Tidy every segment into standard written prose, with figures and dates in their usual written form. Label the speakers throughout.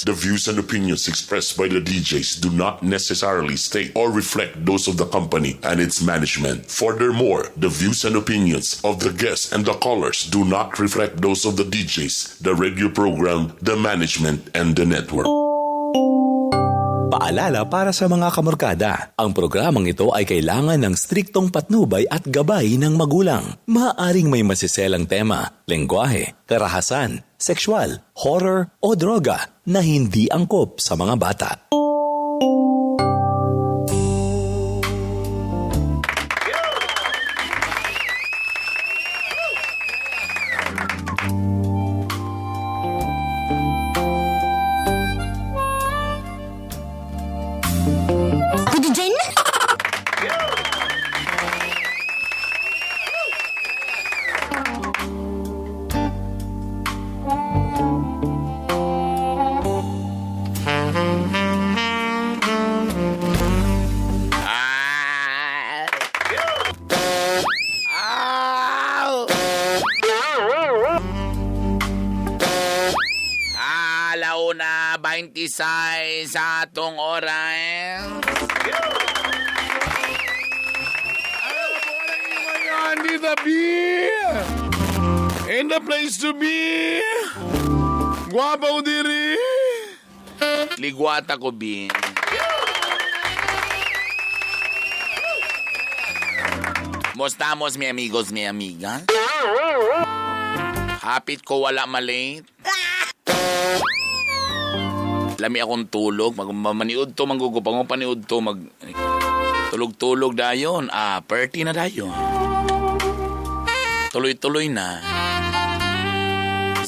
Speaker 1: The views and opinions expressed by the DJs do not necessarily state or reflect those of the company and its management. Furthermore, the views and opinions of the guests and the callers do not reflect those of the DJs, the radio program, the management, and the network.
Speaker 2: Paalala para sa mga kamorkada, ang programang ito ay kailangan ng striktong patnubay at gabay ng magulang. Maaaring may masiselang tema, lengguwahe, karahasan, sexual, horror o droga na hindi angkop sa mga bata.
Speaker 3: Alauna 26 sa atong oras. Andy the Bee! In the place to be! Guwapo diri! Ligwata ko, Bee. Mostamos, mi amigos, mi amiga. Hapit ko wala malate. Lami akong tulog, maniud to, manggugupang mo paniud to, tulog-tulog dayon, party na dayon. Tuloy-tuloy na.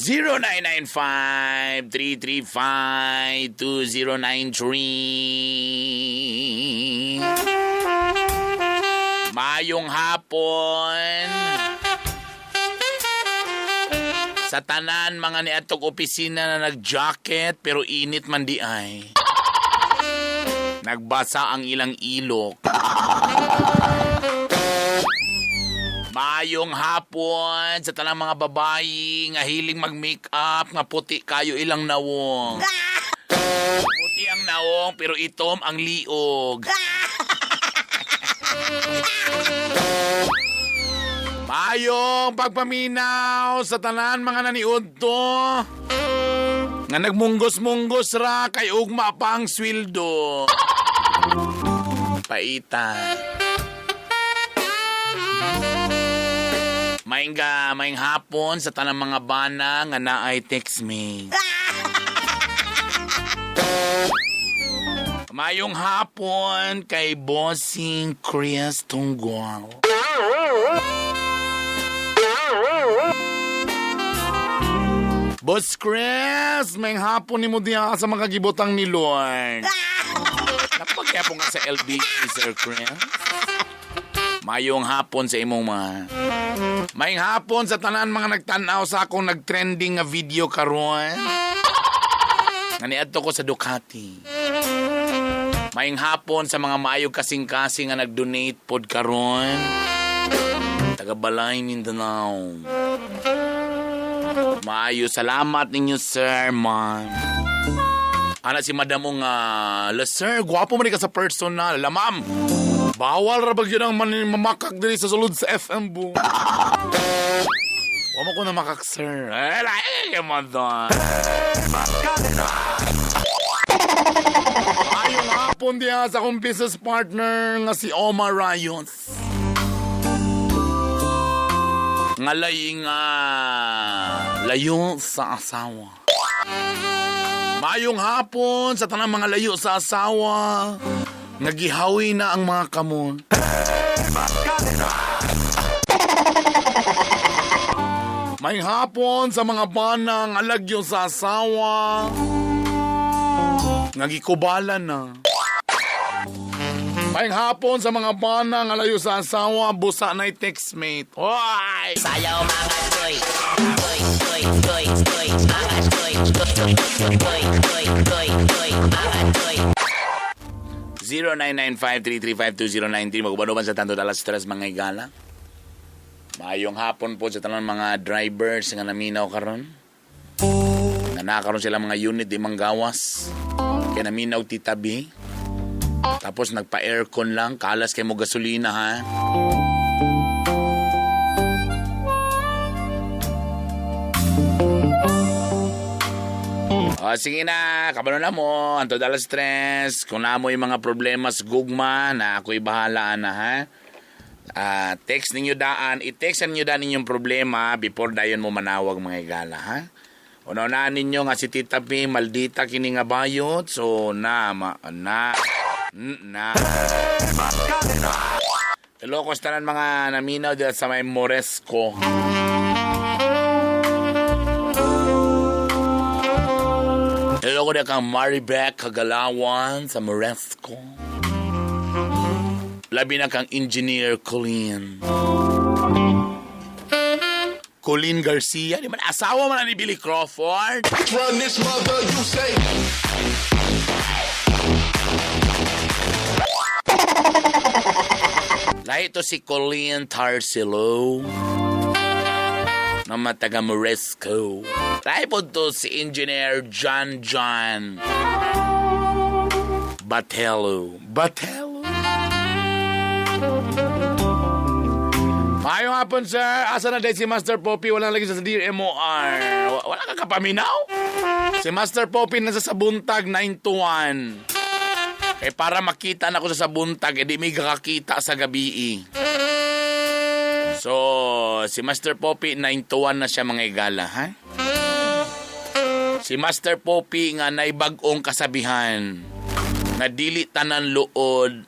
Speaker 3: 0995-335-2093. Mayong hapon. Sa tanan mga niatog opisina na nag-jacket pero init man di ay. Nagbasa ang ilang ilok. Mayong hapon sa tanang mga babayi nga hiling mag-makeup nga puti kayo ilang nawong. Puti ang nawong pero itom ang liog. Mayong pagpaminaw sa tanan mga naniudto nga nagmunggos-munggos ra kay ugma pa ang sweldo. Paita. Maing hapon sa tanang mga bana nga naay text me. Mayong hapon kay Bossing Chris Tunggol. Boss Chris, may hapon ni mo diya sa mga gibotang ni Lord. Napagyapo nga sa LB, Sir Chris. Mayong hapon sa imong mga. Mayong hapon sa tanan mga nagtanaw sa akong nagtrending nga video karon. Nga niadto ko sa Ducati. Mayong hapon sa mga maayog kasing-kasing nga nag-donate pod karon. Taga Balay, Mindanao. Maayo, salamat ninyo, sir, ma'am. Anak si madam mo nga, sir, gwapo mo ka sa personal. Ma'am, bawal rabag yun ang mamakak diri sa sulod sa FM bo. Wama ko na makak, sir. Madam. Ayong hapon diya sa akong business partner nga si Omar Rayos. Nga layo sa asawa. Mayong hapon sa tanang mga layo sa asawa. Nagihawi na ang mga kamon. Mayong hapon sa mga banang alagyo sa asawa. Nagikubalan na. Mayong hapon sa mga bana nga layo sa asawa, busa na'y textmate. Hoy!
Speaker 4: Sayaw mga toy. Toy, toy, toy, toy. Mga toy, toy, toy, toy, toy, toy, toy, mga toy.
Speaker 3: 0995-335-2093. Magubano sa tanto dalas stress mga igala. Maayong hapon po sa tanan mga drivers nga naminaw karon. Nanakaroon sila mga unit di manggawas. Kaya naminaw titabi. Tapos nagpa-aircon lang. Kalas kay mo gasolina ha. O, sige na, kabalo na mo, anto dala stress. Kung na mo yung mga problema sa gugma, na ako'y bahala na, ha? Text ninyo daan, i-text ninyo daan inyong problema before dayon mo manawag mga igala, ha? Una-unaan ninyo nga si Tita P, maldita kini nga bayot, so Ilocos tanan mga naminaw dito sa may Moresco. Hello ko na kang Maribek Kagalawan sa Moresco. Labi na kang Engineer Colleen. Colleen Garcia. Di man asawa man ni Billy Crawford.
Speaker 1: Run this mother, you say.
Speaker 3: Lahi ito si Colleen Tarsilo. Na mataga Moresco. Lahi po ito si Engineer John Batelo. Maayong hapon, sir. Asa na dahil si Master Poppy? Wala lagi sa Dear MOR. Wala ka kapaminaw? Si Master Poppy nasa sabuntag 9 to 1. Para makita na ko sa sabuntag, di may kakakita sa gabi. So, si Master Poppy 9 to 1 na siya mga igala, ha? Si Master Poppy nga naibag-ong kasabihan. Na dili tanan luod.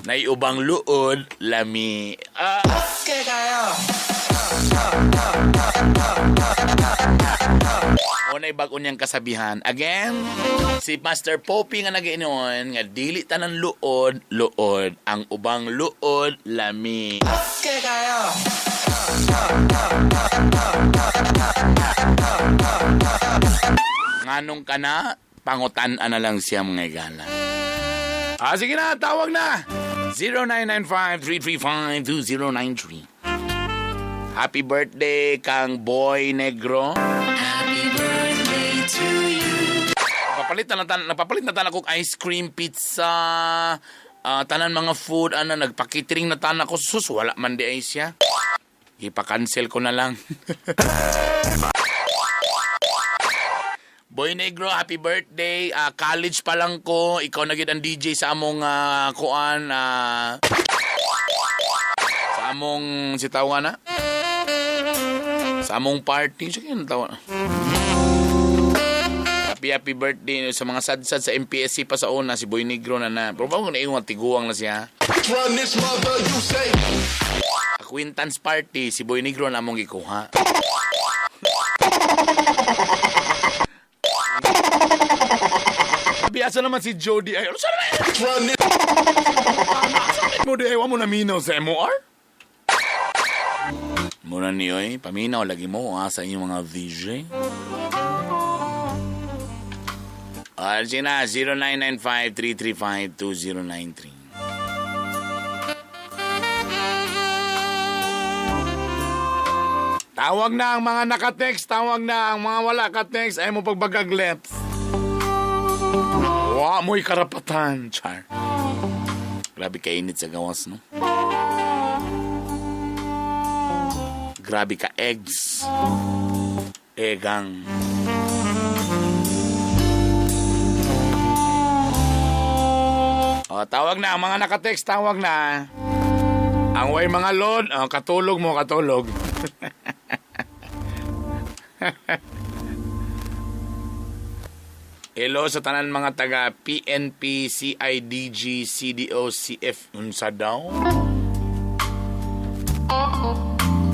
Speaker 3: Naiubang luod, lami.
Speaker 5: Okay kayo.
Speaker 3: Una ibag-on niyang kasabihan. Again, si Master Poppy nga nag-inon, nga dili tanan luod. Ang ubang luod, lami.
Speaker 5: Okay kayo.
Speaker 3: Nganong ka na, pangutan-an na lang siya mga igala. Sige na, tawag na. 0995-335-2093. Happy birthday kang Boy Negro.
Speaker 5: Happy birthday to you.
Speaker 3: Napapalit na tanan kong ice cream, pizza, tanan mga food, nagpa-catering na tanan ko. Sus, wala man di ay siya. Ipa-cancel ko na lang. Boy Negro, happy birthday. College pa lang ko. Ikaw na gid ang DJ sa among kuan. Sa among sitawa na. Sa among party. Sige na tawa. Happy birthday sa mga sadsad sa MPSC pa sa una. Si Boy Negro na. Pero ba kung naingon tiguang na siya.
Speaker 1: Run this mother, you say.
Speaker 3: Acquaintance party. Si Boy Negro na among gikuha. Biasa naman si Jody. Ay, ano sana na yan?
Speaker 1: Run it.
Speaker 3: Saan mo di ayaw mo naminaw sa MOR? Muna niyo paminaw lagi mo sa inyong mga VJ. Sige na, 0995-335-2093. Tawag na ang mga naka-text, tawag na ang mga wala ka-text, ay mo pagbagagleps. Mo'y karapatan, char. Grabe kainit sa gawas, no? Grabe ka eggs. Egang. Tawag na, ang mga naka-text, tawag na. Ang way mga lord, katulog mo, katulog. Hello sa tanan mga taga PNP, CIDG, CDO, CF, unsa daw?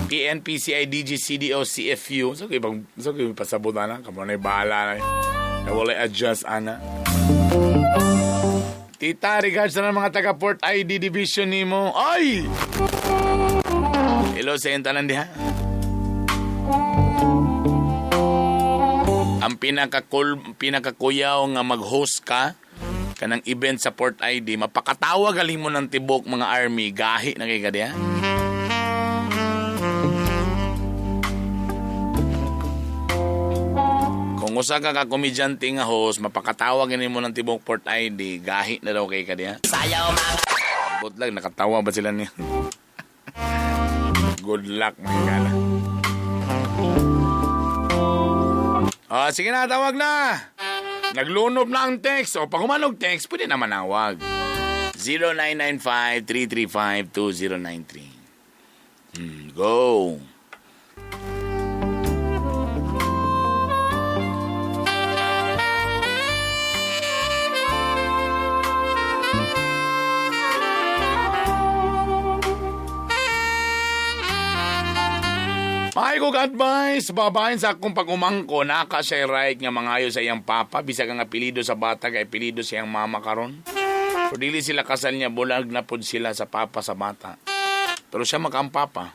Speaker 3: PNP, CIDG, CDO, CFU. So kayo pasabot na. Kamo na bahala na. Nawala adjust, ana. Tita, regards sa mga taga Port ID Division ni mo. Ay! Hello sa tanan diha. Ang pinakakuyaw nga mag-host ka kanang event sa Port ID, mapakatawa galing mo ng tibok mga army, gahi na kay kadiya. usa ka komedyante nga host, mapakatawag mo ng tibok port ID, gahi na daw kay kadiya.
Speaker 4: Sayaw mga
Speaker 3: But lang, nakatawa ba sila niya? Good luck, mga gala. Sige na, tawag na. Naglunob na ang text. O, pag humanog text, pwede na manawag. 0995-335-2093. Go. Ay kong advice, babahin sa akong pag-umangko, naka siya right nga mangayo sa iyang papa, bisag ang apelido sa bata, kay apelido sa iyang mama karon. Pero dili sila kasal niya, bulag na pod sila sa papa sa bata. Pero siya ang papa.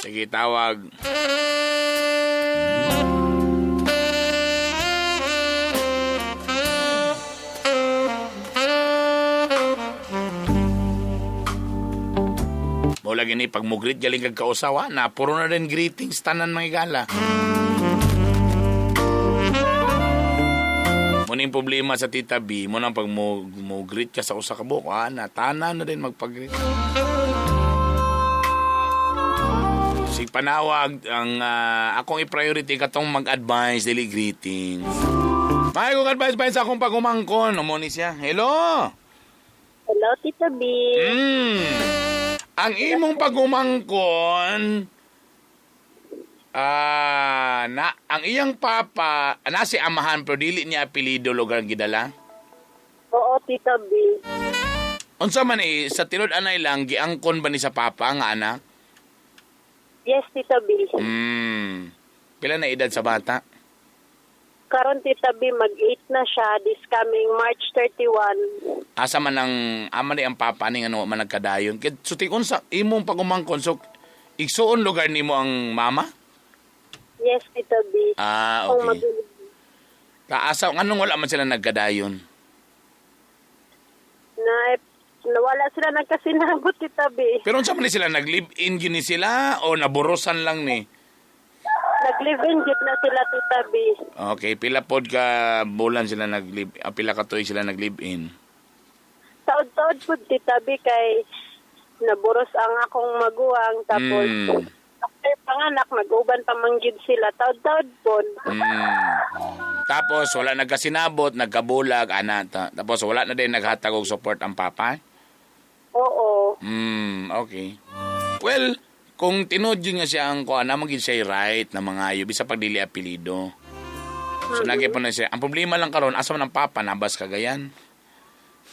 Speaker 3: Sige, tawag. Mula gini, pag mo greet galing kag kausawa na, puro na rin greetings, tanan mga gala. Muning problema sa Tita B, mo nang pag mo greet ka sa usa ka buok, na tanan na rin magpag-greet. Sig panawag, ang akong i-priority katong mag-advise, dili greetings. May kong advice ba sa akong pag-umangkon? Umuni siya. Hello?
Speaker 6: Hello, Tita B.
Speaker 3: Ang imong pag-umangkon, ang iyang papa, si amahan pero dili niya apelido lugar gidala?
Speaker 6: Oo, Tita B.
Speaker 3: Unsa man sa tilod anay lang, giangkon ba ni sa papa nga anak?
Speaker 6: Yes, Tita B.
Speaker 3: Pila na edad sa bata?
Speaker 6: Karon, Tita B, mag-8 na siya this coming March 31.
Speaker 3: Asa man ama ni ang papa ni ano man nagkadayon. So tikon sa imong pag-umangkon, so igsuon lugar nimo ang mama?
Speaker 6: Yes, Tita B.
Speaker 3: Okay. Kaasa anong wala man sila nagkadayon?
Speaker 6: Nawala sila nagkasinagot, Tita B.
Speaker 3: Pero unsa man ni sila nag-live-in gini sila o naburosan lang ni?
Speaker 6: Nag-live-in gid na sila, Tita B.
Speaker 3: Okay, pila pod ka bulan sila pila ka tuig sila nag-live-in?
Speaker 6: Taod-taod po, Tita B, kay naburos ang akong maguwang. Tapos, after panganak, nag-uban pa manggid sila. Taod-taod po.
Speaker 3: Tapos, wala nagkasinabot, nagkabulag, tapos, wala na din naghatag og support ang papa?
Speaker 6: Oo.
Speaker 3: Okay. Well, kung tinodyo nga siya ang maging siya right na mga ayo, bisa pag dili apelido. So, lagi po na siya. Ang problema lang karon asa man ang papa, nabas kagayan?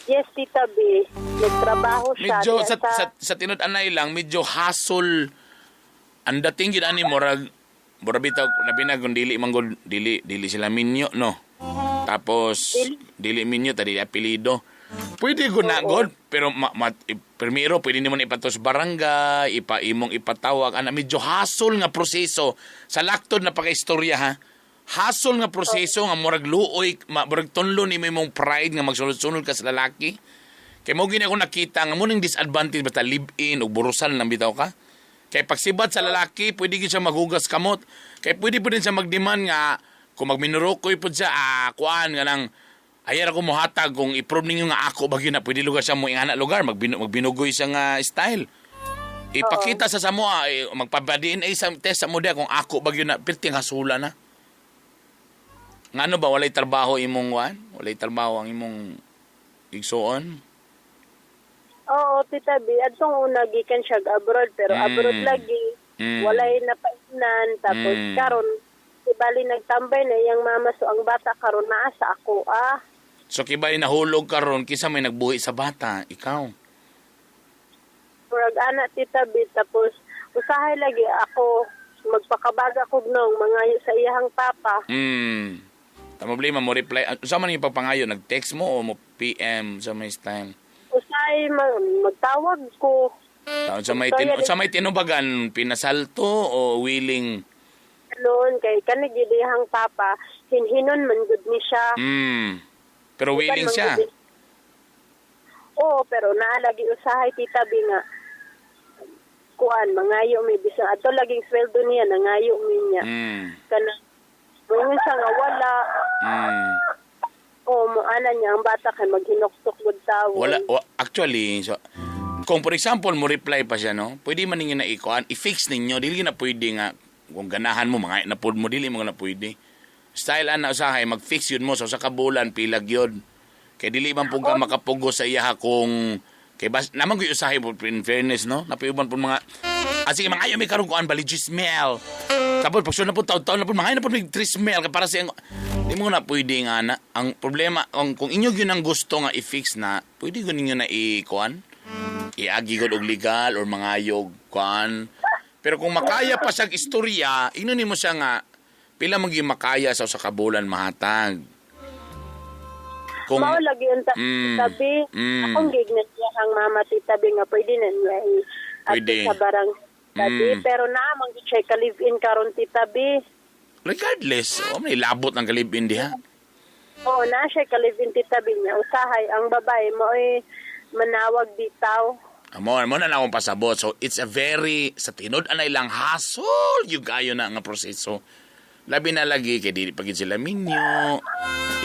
Speaker 6: Yes, Tita B. Nagtrabaho siya.
Speaker 3: Medyo, sa tinod-anay lang, medyo hassle. Ang dating yun, murag bitaw, nabinag kung dili sila minyo, no? Tapos, dili minyo, dili apelido. Pwede gunagod, pero primero, pwede naman ipatos barangay, imong ipatawag. Medyo hassle nga proseso. Sa laktod na paka-istorya, ha? Hassle nga proseso nga murag luoy, murag tonlo ni imong pride nga magsunod-sunod ka sa lalaki. Kay mo gini ako nakita nga munang disadvantage basta live-in o burusan lang bitaw ka. Kay pagsibat sa lalaki, pwede gid siya maghugas kamot. Kay pwede po din siya magdemand nga kung magminurokoy po siya, kuan nga nang ayar ako mohatag kung i-prove ninyo nga ako bagyo na pwede lugar siya mo ingana lugar, magbinugoy siya nga style. Ipakita sa samo, magpa-DNA sa test sa model kung ako bagyo na, pirting hasula na. Nga ano ba, walay trabaho imong wan? Walay trabaho ang imong igsuon?
Speaker 6: Oo, Tita B. Atong una, gikan siya abroad, pero abroad lagi. Walay napainan. Tapos karon ibali nagtambay na iyang mama, so ang bata karon naa sa ako,
Speaker 3: So kibali nahulog karon kisa may nagbuhi sa bata, ikaw?
Speaker 6: Murag anak, Tita B. Tapos usahay lagi ako, magpakabaga ko nung mangayo sa iyang papa.
Speaker 3: Problema mo reply. Sa man yung pagpangayo, nag-text mo o mo PM sa may style?
Speaker 6: Usay magtawag ko.
Speaker 3: Sa may tinubagan, pinasalto o willing?
Speaker 6: Noon kay kanig gidihang papa, hinhinon man gud ni siya.
Speaker 3: Pero willing siya.
Speaker 6: Oo, pero naalagi usahay, Tita B, nga kuan mangayo mi bisan ato laging sweldo niya nangayo mi niya. Kana Ngayon siya nga wala. O, ana niya, ang bata kay maghinuktok good tawon.
Speaker 3: Wala, actually, so, kung for example, mo reply pa siya, no? Pwede man ninyo na ikuan, i-fix ninyo, dili na pwede nga, kung ganahan mo, mga na mo, dili mo na pwede. Style ana usahay, mag-fix yun mo, so sa kabulan, pilag yun. Kaya dili man po ka makapugo sa iya kung, kay bas, naman ko yung usahay po, in fairness, no? Napayuban po mga, sige, mga ayaw may karong kuan, baligi smell. Tapos, pag na po, taon-taon na po, mga ayaw na po may smell, kaya para siyang, di mo na pwede nga na. Ang problema, kung inyo yun ang gusto nga i-fix na, pwede ko ninyo na i-kuan, iagi ko og legal or mga ayog kuan. Pero kung makaya pa siyang istorya, inunin mo siya nga, pila maging makaya sa kabulan mahatag. Kung,
Speaker 6: Mao lagi yung tabi. Akong gig na siya ang mama titabi nga pwede na niya
Speaker 3: Pwede.
Speaker 6: sa barang tabi. Pero naamang i-check ka live-in karon titabi.
Speaker 3: regardless, may labot ng kalibin diha.
Speaker 6: Oo, na siya ka live-in titabi niya. Usahay, ang babae mo ay manawag bitaw.
Speaker 3: Mo na lang akong pasabot. So, it's a very, sa tinod, anay lang hassle, yung gayo na nga proseso. Labi na lagi, kaya di pagin sila minyo.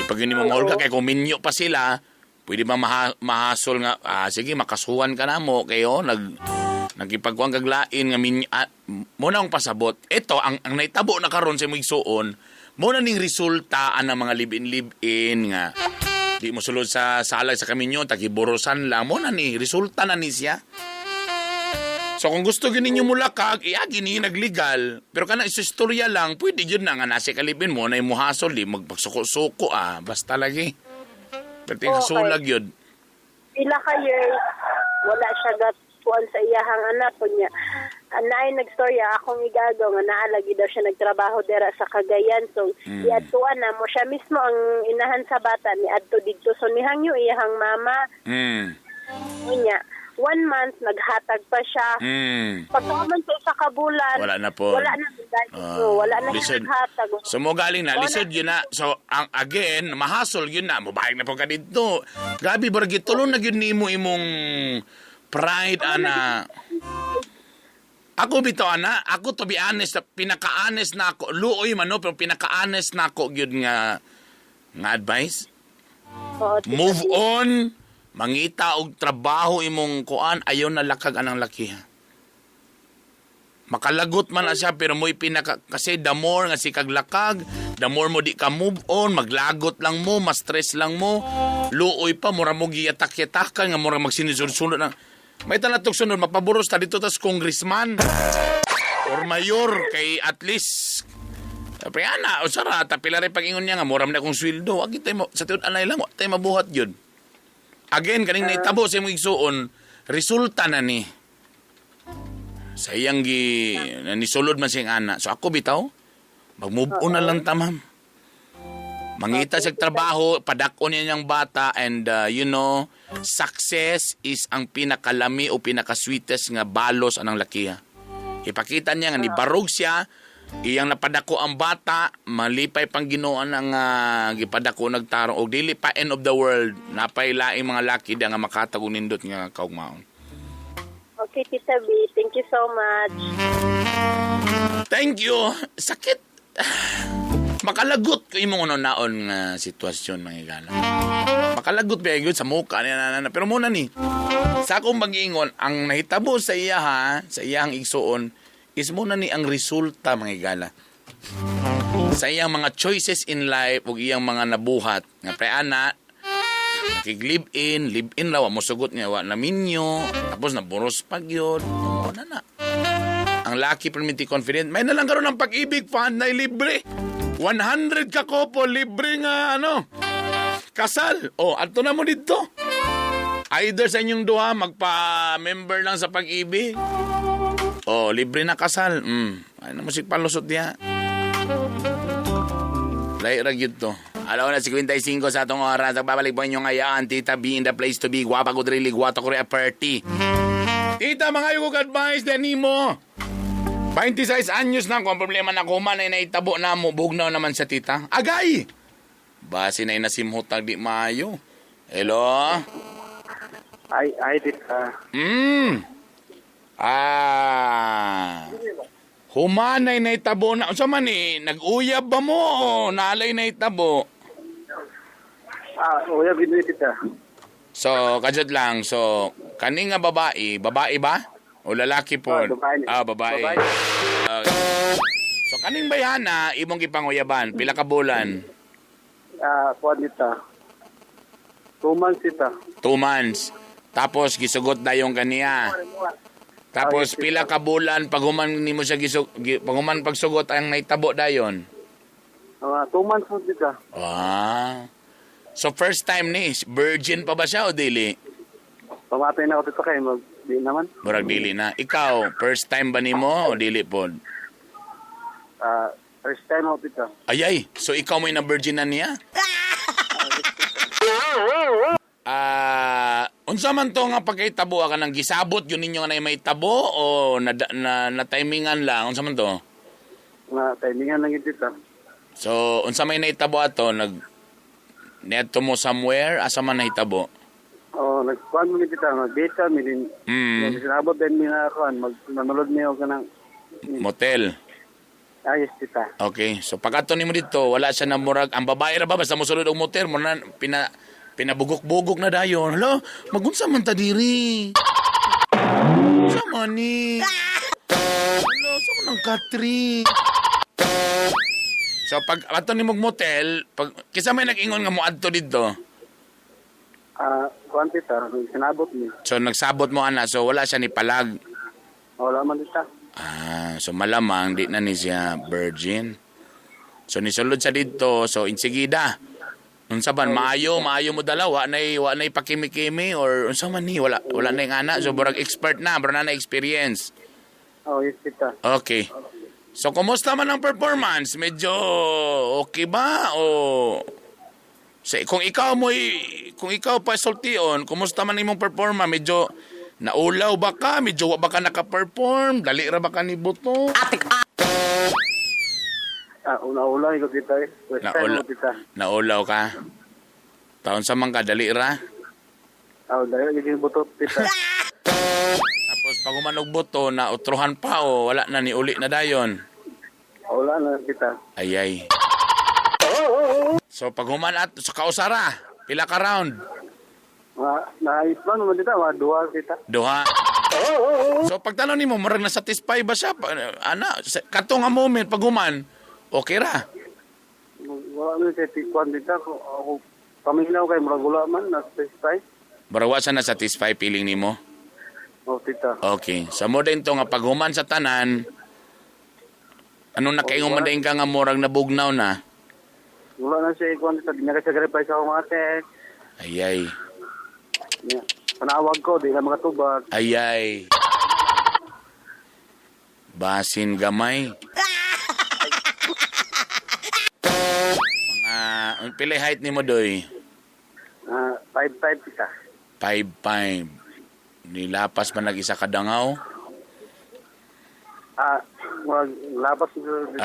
Speaker 3: Pag yun mo mahulga, kaya kung minyo pa sila, pwede ba mahasol nga, sige, makasuhan ka na mo, kayo, nagipagkuang kaglain nga minyo. Muna akong pasabot. Ito, ang naitabo na karon sa mga igsuon, muna ning resulta ang mga live-in nga, di mo sulod sa salag sa kaminyo, tagiburosan lang, muna ni, resulta na ni siya. So kung gusto gini ninyo mulakag, iagi ni naglegal. Pero kana istorya lang, pwede yun na nga nasa kalibin mo, na imuhasol, di magpagsuko-suko, basta lagi. Pero tingasulag yun.
Speaker 6: Pila ka years, wala siya gatpuan sa iyahang anak ko niya. Naay nagstorya, akong igagaw nga naalagi daw siya nagtrabaho dera sa Cagayan. So, iadtuan na mo siya mismo ang inahan sa bata ni adto dito. So, nihangyo iyahang mama. Niya. 1 month, naghatag pa siya. Pagkaman siya sa kabulan,
Speaker 3: Wala na po.
Speaker 6: Wala na. Wala na siya
Speaker 3: Lisod.
Speaker 6: naghatag.
Speaker 3: So mo galing na, lisod yun na. So, again, mahasol yun na. Mubahig na po ka dito. Gabi, baragit, tulong na yun ni mo imong pride, ana. Ako bito, ana. Ako, to be honest, pinaka-honest na ako. Luoy man, no? Pero pinaka-honest na ako yun nga advice. Move on. Mangita og trabaho imong kuan, ayaw na lakag anang laki. Makalagot man na siya, pero mo'y kasi the more nga si kaglakag, the more mo di ka move on, maglagot lang mo, ma-stress lang mo, luoy pa, mura mo giyatak-yatakan, nga mura magsinisunod na. May tanatog sunod, mapaburos ta dito tas congressman or mayor, kay at least, pero ana, o sara, tapila rin pag-ingon niya nga, mura na akong sweldo, agit tayo, sa tiyon anay lang, tayo mabuhat yun. Again, kaning naitabo sa imong igsuon, resulta na ni. Sa iyang nisulod man siyang ana. So ako bitaw, mag-move on na lang tamam. Mangita siya trabaho, padakon niya niyang bata, and success is ang pinakalami o pinaka-sweetest nga balos anang lakiha. Ipakita niya nga ni barog siya, iyang napadako ang bata, malipay pang ginoan ang gipadako nagtarong og dili pa end of the world, napay laing mga laki da nga makatag og nindot nga kaugmaon.
Speaker 6: Okay, Tita B, thank you so much.
Speaker 3: Thank you. Sakit. Makalagot ko imong naon nga sitwasyon mga igala. Makalagot ba gyud sa muka niya na. Pero muna ni, sa akong mag-ingon, ang nahitabo sa iya sa iyang igsuon, is muna ni ang resulta mga igala. Sa iyang mga choices in life ug iyang mga nabuhat. Nga preana, live-in raw, mo sugot niya, wa na minyo, tapos naburos pag yun. Muna na. Ang lucky permiti confident, may nalang karoon ng pag-ibig fund na libre. 100 ka kopo, libre nga kasal. Ato na mo dito. Either sa inyong duha, magpa-member lang sa pag-ibig. Libre na kasal. Ano mo si palusot niya? Lahat yun to. Alaw na 55 sa atong oras. Nagbabalik po inyo ngayon. Tita B in the place to be. Guwapa ko drili. Guwata ko rin party. Tita, mga yung advice na mo. 26 anyos na. Kung problema na kuman ay naitabo na mo. Bugnaw naman sa tita. Agay! Basi na inasimhutag di maayo. Hello?
Speaker 7: Ay, tita.
Speaker 3: Humanay na itabo na. Unsa man ni? Nag-uyab ba mo o nalay na itabo?
Speaker 7: Uya binili kita.
Speaker 3: So, kajud lang. So, kani nga babae ba? O lalaki po?
Speaker 7: Babae.
Speaker 3: Babae.
Speaker 7: Babae.
Speaker 3: So, kaning bayana, imong gipanguyaban, pila ka bulan?
Speaker 7: Kuan kita. 2 months kita.
Speaker 3: 2 months. Tapos, gisugot na yung kaniya. Tapos, pila ka bulan, pag human nimo siya pag human pagsugot ang naitabo dayon?
Speaker 7: 2 months po kita.
Speaker 3: So, first time ni, virgin pa ba siya o dili?
Speaker 7: Pamatay na ako dito kay di naman.
Speaker 3: Murag dili na. Ikaw, first time ba nimo o dili po?
Speaker 7: First time ako dito.
Speaker 3: Ayay, so ikaw may na-virgin na niya? Unsa man to nga pagkaitabo ka nang gisabot yun ninyo nga na may tabo o na-timingan lang? Unsa man to?
Speaker 7: Timingan lang dito.
Speaker 3: So, unsa may naitabo ato? Neto mo somewhere? Asa man nahitabo?
Speaker 7: Nagkuhan mo dito. Mag-data, sinabot din minakuhan. Manulod niyo ka ng
Speaker 3: Motel.
Speaker 7: ayos kita.
Speaker 3: Okay, so pag ato nimo dito, wala siya na murag. Ang babae ra ba, basta mo sulod og motel, mo na pinabugok-bugok na dayon. Hala, magunsa man ta diri. Sa mani. Hala, sa man ang Katri. So pag ato nimo motel, pag kisa may nag-ingon nga mo adto dito.
Speaker 7: Kuhan kita, sinabot niyo.
Speaker 3: So nagsabot mo ana, so wala siya ni palag.
Speaker 7: Wala man dito.
Speaker 3: So malamang di na ni siya virgin. So nisulod sa dito, so insigida. Unsa ban maayo mo dalawa nay pakimi-kimi or unsa man ni wala na yung ana, so burag expert na, bro na experience.
Speaker 7: Yes kita.
Speaker 3: Okay. So kumusta man ang performance? Medyo okay ba o kung ikaw pa sultion, kumusta man imong performance? Medyo naulaw ba ka? Medyo wa ba ka naka-perform? Dali ra ba ka ni buto?
Speaker 7: Una-ula ko kita eh. First time ko kita.
Speaker 3: Naulaw ka? Taon sa man ka, dali ra?
Speaker 7: Dali yung butot kita.
Speaker 3: Tapos pag umanog buto, nautruhan pa o wala na ni uli na dayon?
Speaker 7: Wala na kita.
Speaker 3: Ayay. So pag human at sa kausara, pila ka round?
Speaker 7: Naispan naman kita, duha kita.
Speaker 3: Duha. So pagtanong nimo, marag na-satisfy ba siya? Kato nga moment, pag human, okay ra?
Speaker 7: Wala na siya tikwan dito. Ako paminaw kay Maragula man, na-satisfy.
Speaker 3: Barawa sa na-satisfy feeling nimo?
Speaker 7: Tita.
Speaker 3: Okay. Sa mo din to nga pag human sa tanan, anong nakaingon man din ka nga morag nabugnaw na?
Speaker 7: Wala na siya ikwan dito. Di na kasi garipay sa akong mga text.
Speaker 3: Ayay.
Speaker 7: Yeah. Panawag ko, di na mga tubag.
Speaker 3: Ayay. Basin gamay. Mga, pila height ni mo doy?
Speaker 7: 5'5" kita.
Speaker 3: 5'5". Nilapas pa nag-isa kadangaw?
Speaker 7: Lapas ko dito.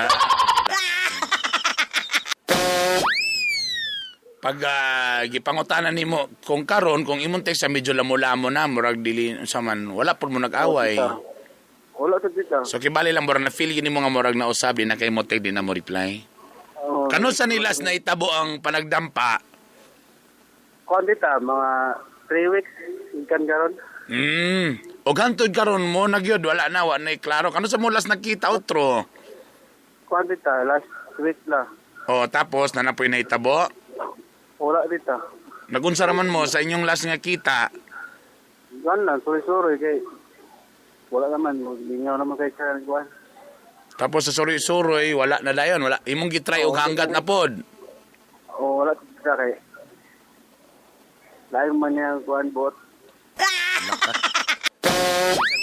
Speaker 3: Pag gipangutanan nimo kung karon kung imong text sa medyo lamo-lamo na murag dili sa man wala pud mo nag-away.
Speaker 7: Wala sa dito.
Speaker 3: So kibali lang murag na feel gini mo nga murag na usab di na kay mo text di na mo reply. Kano sa nilas na itabo ang panagdampa?
Speaker 7: Kuan dito, mga 3 weeks ikan karon.
Speaker 3: O gantod karon mo nagyod wala na wa na klaro. Kano sa mulas nakita outro?
Speaker 7: Kuan dito, last week la.
Speaker 3: O tapos nanapoy na itabo?
Speaker 7: Wala dito.
Speaker 3: Nagunsa raman mo sa inyong last nga kita?
Speaker 7: Gan lang, sorry kay wala naman, lingaw naman kay sa kuan.
Speaker 3: Tapos sa suri-suri wala na dayon, wala imong gitry og hanggat na pod.
Speaker 7: Wala dito kay lain man niya kuan bot.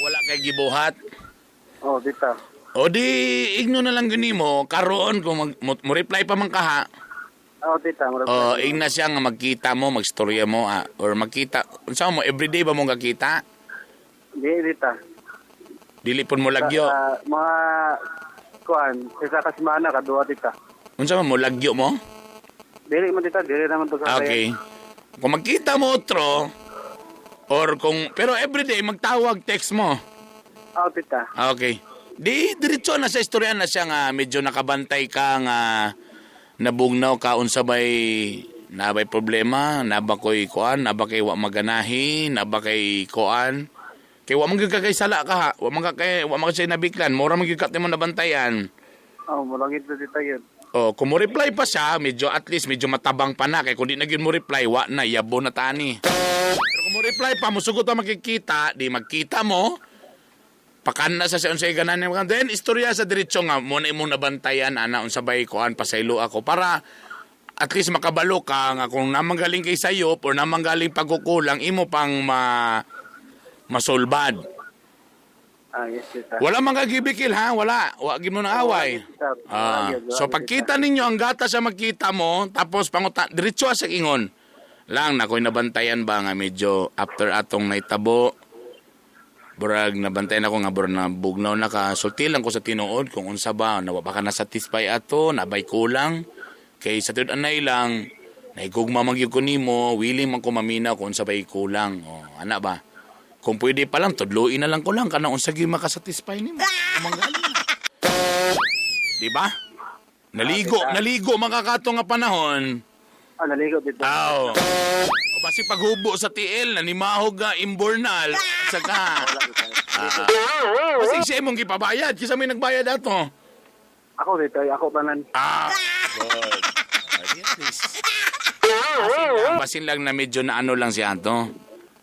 Speaker 3: Wala kay gibuhat.
Speaker 7: Dito.
Speaker 3: O di igno na lang gani mo karon kung mo reply pa man ka ha.
Speaker 7: Tita,
Speaker 3: O igna siya nga magkita mo, magstorya mo or magkita. Unsa mo everyday ba mo gakita?
Speaker 7: Di dita.
Speaker 3: Dili pud mo lagyo.
Speaker 7: Mga kuan, isa ka semana kadua dita.
Speaker 3: Unsa mo lagyo mo?
Speaker 7: Dili man dita, dili naman to sa.
Speaker 3: Okay. Kung magkita mo otro or kung pero everyday magtawag text mo.
Speaker 7: Tita.
Speaker 3: Okay. Di diretso na sa istorya na siya nga medyo nakabantay ka nga nabugnaw ka unsa bay nabay problema, naba koy kuan, naba kay wa maganahi, naba kay kuan. Kay wa man gyud ka kay sala ka ha. Wa man ka siya nabiklan, mura man gyud ka mo nabantayan.
Speaker 7: Oh, malangit na dito yun.
Speaker 3: Oh, kung mo reply pa siya, medyo at least medyo matabang pa na kay kung di na gyud mo reply, wa na yabo na tani. Pero kung mo reply pa, musugot pa makikita, di magkita mo. Pakan na sa siya unsay ganan niya. Then istorya sa diretso nga mo na imong nabantayan ana unsa bay kuan pasaylo ako para at least makabalo ka nga kung namanggaling kay sayop or namanggaling pagkukulang imo pang masolbad.
Speaker 7: Yes, tita.
Speaker 3: Wala man kagibikil ha, wala. Wa gid mo na away. So pagkita ninyo ang gata sa magkita mo tapos panguta diretso sa ingon. Lang na koy nabantayan ba nga medyo after atong naitabo. Burag nabantayan ako nga burag na bugnaw na ka. Sulti lang ko sa tinuod kung unsa ba nawa ba ka na satisfy ato, nabay kulang. Kay sa tinud anay lang naigugma man gyud ko nimo, willing man ko maminaw kung unsa bay kulang. Ana ba? Kung pwede pa lang, tudluin na lang ko lang kanang unsa gyud makasatisfy nimo. Manggaling. Di ba? Naligo makakato nga panahon.
Speaker 7: Naligo dito.
Speaker 3: O basi paghubo sa tiil, nanimahog nga imbornal. Saka. Basi siya mong gipabayad. Kisa may nagbayad ato.
Speaker 7: Ako dito, ako tanan.
Speaker 3: Good. Basin lang na medyo na ano lang siya to.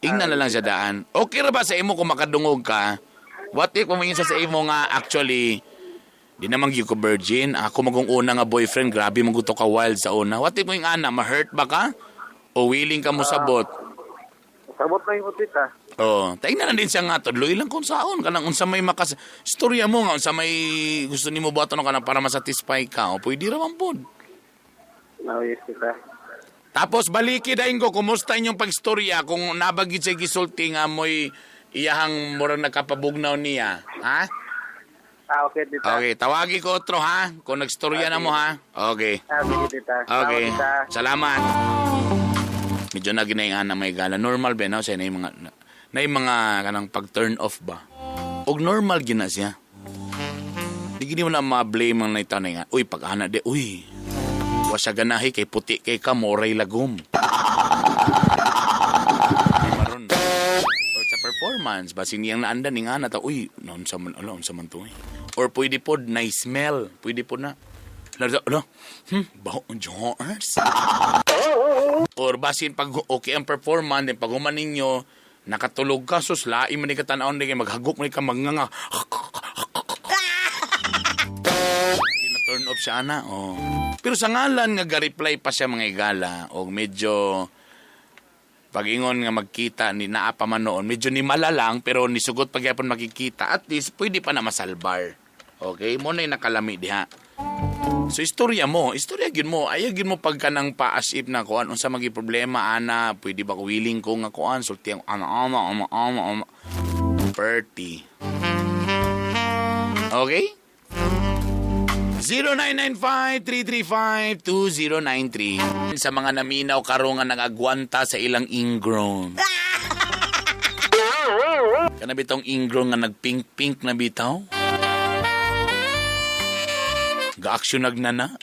Speaker 3: Ingnan na lang siya daan. Okay ra ba sa imo kung makadungog ka? What if pumunyin sa imo nga actually di naman gyud ko virgin. Ako magong una nga boyfriend, grabe maguto ka wild sa una. What if mo yung ana, ma-hurt ba ka? O willing ka mo sabot?
Speaker 7: Sabot na yung tita.
Speaker 3: Tingnan na din siya nga, tudloy lang kung saon. Kanang unsa may storya mo nga, unsa may gusto nimo buhaton ka na para masatisfy ka. O pwede ra man pod.
Speaker 7: Yes, tita.
Speaker 3: Tapos baliki daing ko, kumusta inyong pagstorya kung nabagid sa gisulti nga mo'y iyahang murang nakapabugnaw niya. Ha?
Speaker 7: Okay, tita.
Speaker 3: Okay, tawagi ko otro ha. Kung nagstorya na mo ha. Okay.
Speaker 7: Sige, tita.
Speaker 3: Okay.
Speaker 7: Tita.
Speaker 3: Salamat. Medyo na ginayan na may gala. Normal ba na? Kasi na yung mga kanang pag-turn off ba? Og normal gina siya. Di gini mo na ma-blame ang naitanay nga. Uy, pag-ana de. Uy, wasa ganahi kay puti kay ka moray lagom. Maron. Or sa performance, basin niyang naanda ni nga na ta. Uy, unsa man to eh. Or pwede po na smell. Pwede po na. Baho ang jars. Or basin pag okay ang performance, pag human ninyo, nakatulog ka, sus, laim man ni katanaon, maghagok man ka, magnganga. Turn off siya ana. Pero sa ngalan nga ga-reply pa siya mga igala o medyo pag-ingon nga magkita ni naa pa man noon, medyo ni malalang pero nisugot pagyapon makikita, at least pwede pa na masalbar. Okay? Mo na yung nakalami diha. So istorya gyud mo, ayaw gyud mo pagka nang pa-as-if na kuan unsa magi problema ana, pwede ba ko willing ko nga kuan sulti ang ama party. Okay? 0995-335-2093 sa mga naminaw karon nga nagagwanta sa ilang ingrown. Kana bitong ingrown nga nagpink-pink na bitaw? Ga-aksyon nagnana?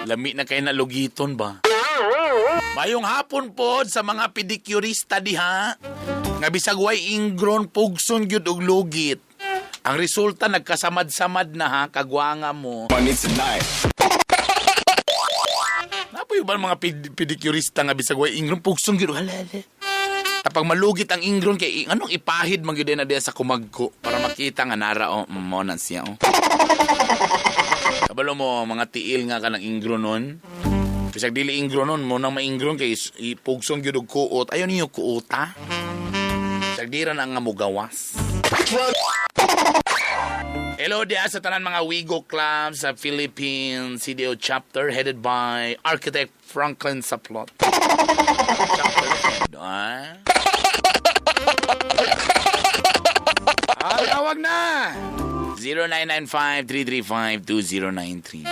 Speaker 3: Lami na kayo nalugiton ba? Mayong hapon po sa mga pedicurista diha nga bisag way ingrown pugson gyud og lugit. Ang resulta, nagkasamad-samad na ha, kagwanga mo. Napoy ba mga pedicurista nga bisag way ingron, pugsong gyud halala. Kapag malugit ang ingron, kay anong ipahid magyud na diya sa kumagko para makita nga nara mo nan siya. Kabalo mo, mga tiil nga ka ng ingron nun. Bisag dili ingron nun, mo nang maingron kay pugsong gyud og kuot. Ayaw niyo kuota. Bisag dira na nga mugawas. Hello diya sa tanan mga Wigo Club sa Philippines CDO chapter headed by Architect Franklin Saplot. Chapter head, tawag na! 0995-335-2093.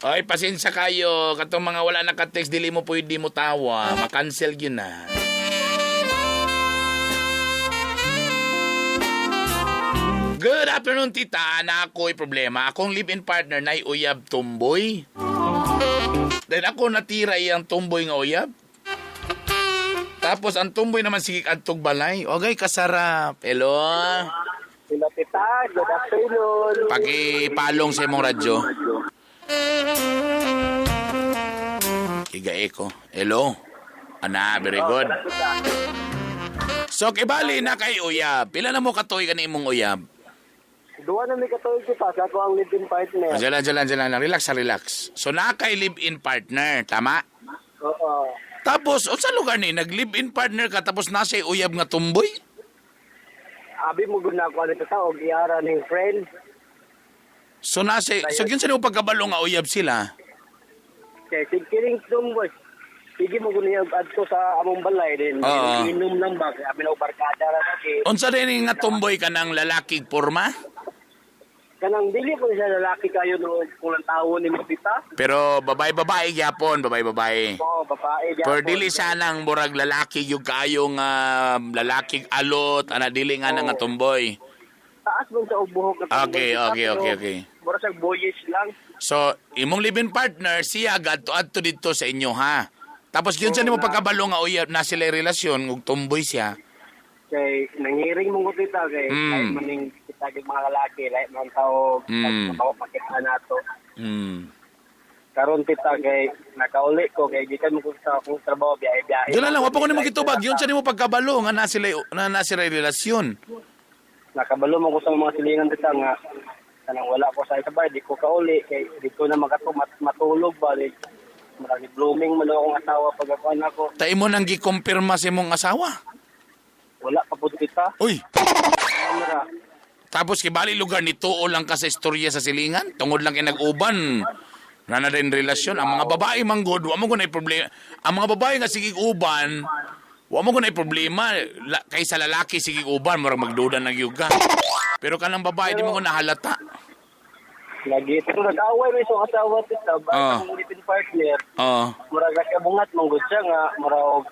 Speaker 3: Oy, pasensya kayo. Katong mga wala naka-text, dili mo pwede mo tawa. Ma-cancel yun na. Good afternoon, tita. Na ako'y problema. Akong live-in partner na uyab tumboy. Dahil ako natira iyang tumboy nga uyab. Tapos ang tumboy naman sigig adtog balay. Okay, kasarap. Hello?
Speaker 7: Sila tita, good afternoon.
Speaker 3: Pakipalong sa imong radyo. Kigae ko. Hello? Ana, very good. So, kibali na kay uyab. Pila na mo katoy ka ni imong uyab?
Speaker 7: Duwa na may katuloy kita sa ako ang live-in partner.
Speaker 3: Jalan. Relax. So, na kay live-in partner. Tama?
Speaker 7: Oo.
Speaker 3: Tapos, o sa lugar ni, nag-live-in partner ka tapos nasa uyab nga tumboy?
Speaker 7: Abi mo gud na ako dito ta og iyara ning friend.
Speaker 3: So, yun sa nyo pagkabalo nga uyab sila?
Speaker 7: Kay kiring tumboy. Sige mo gud niya adto sa among balay din.
Speaker 3: Oo.
Speaker 7: Inom lang ba kay abi na barkada ra kay.
Speaker 3: Unsa din nga tumboy ka ng lalakig porma?
Speaker 7: Kanang dili ko siya lalaki kayo no kulang tawo ni Mapita.
Speaker 3: Pero babae-babae gyapon, babae-babae.
Speaker 7: Oo, babae diyan.
Speaker 3: Pero dili sanang murag lalaki yung kayong lalakig alot, ana dili nga nga tumboy.
Speaker 7: Taas man sa buhok na
Speaker 3: Okay.
Speaker 7: Mura sa boyish lang.
Speaker 3: So, imong live-in partner, siya adto dito sa inyo, ha? Tapos yun sa nimo pagkabalo nga uyab na sila relasyon, ug tumboy siya.
Speaker 7: Kay nangiring mong kutita kay kahit maning kita kay mga lalaki, lahat man tao, pakita nato. Karon tita kay nakauli ko kay gikan mo ko sa akong trabaho biyahe.
Speaker 3: Doon lang, wapa ko nimo gitubag. Yun sa nimo pagkabalo nga na sila relasyon.
Speaker 7: Nakabalo mo ko sa mga silingan tita nga kanang wala ko sa sabay di ko kauli kay dito na matulog ba di marami blooming man akong asawa pag ako anak ko.
Speaker 3: Ta imo nang gikumpirma sa imong asawa?
Speaker 7: Wala pa pud tita.
Speaker 3: Uy.
Speaker 7: Kamera.
Speaker 3: Tapos kibali lugar ni tuo lang ka sa istorya sa silingan, tungod lang kay nag-uban. Na rin relasyon. Ang mga babae manggod, wa mo gunay problema. Ang mga babae nga sigig uban, wa mo gunay problema kaysa lalaki sigig uban, murag magduda ng yuga. Pero kanang babae di mo ko nahalata.
Speaker 7: Lagi ito nag-away may isang asawa tita ba ang live-in partner. Murag nakabungat manggod siya nga murag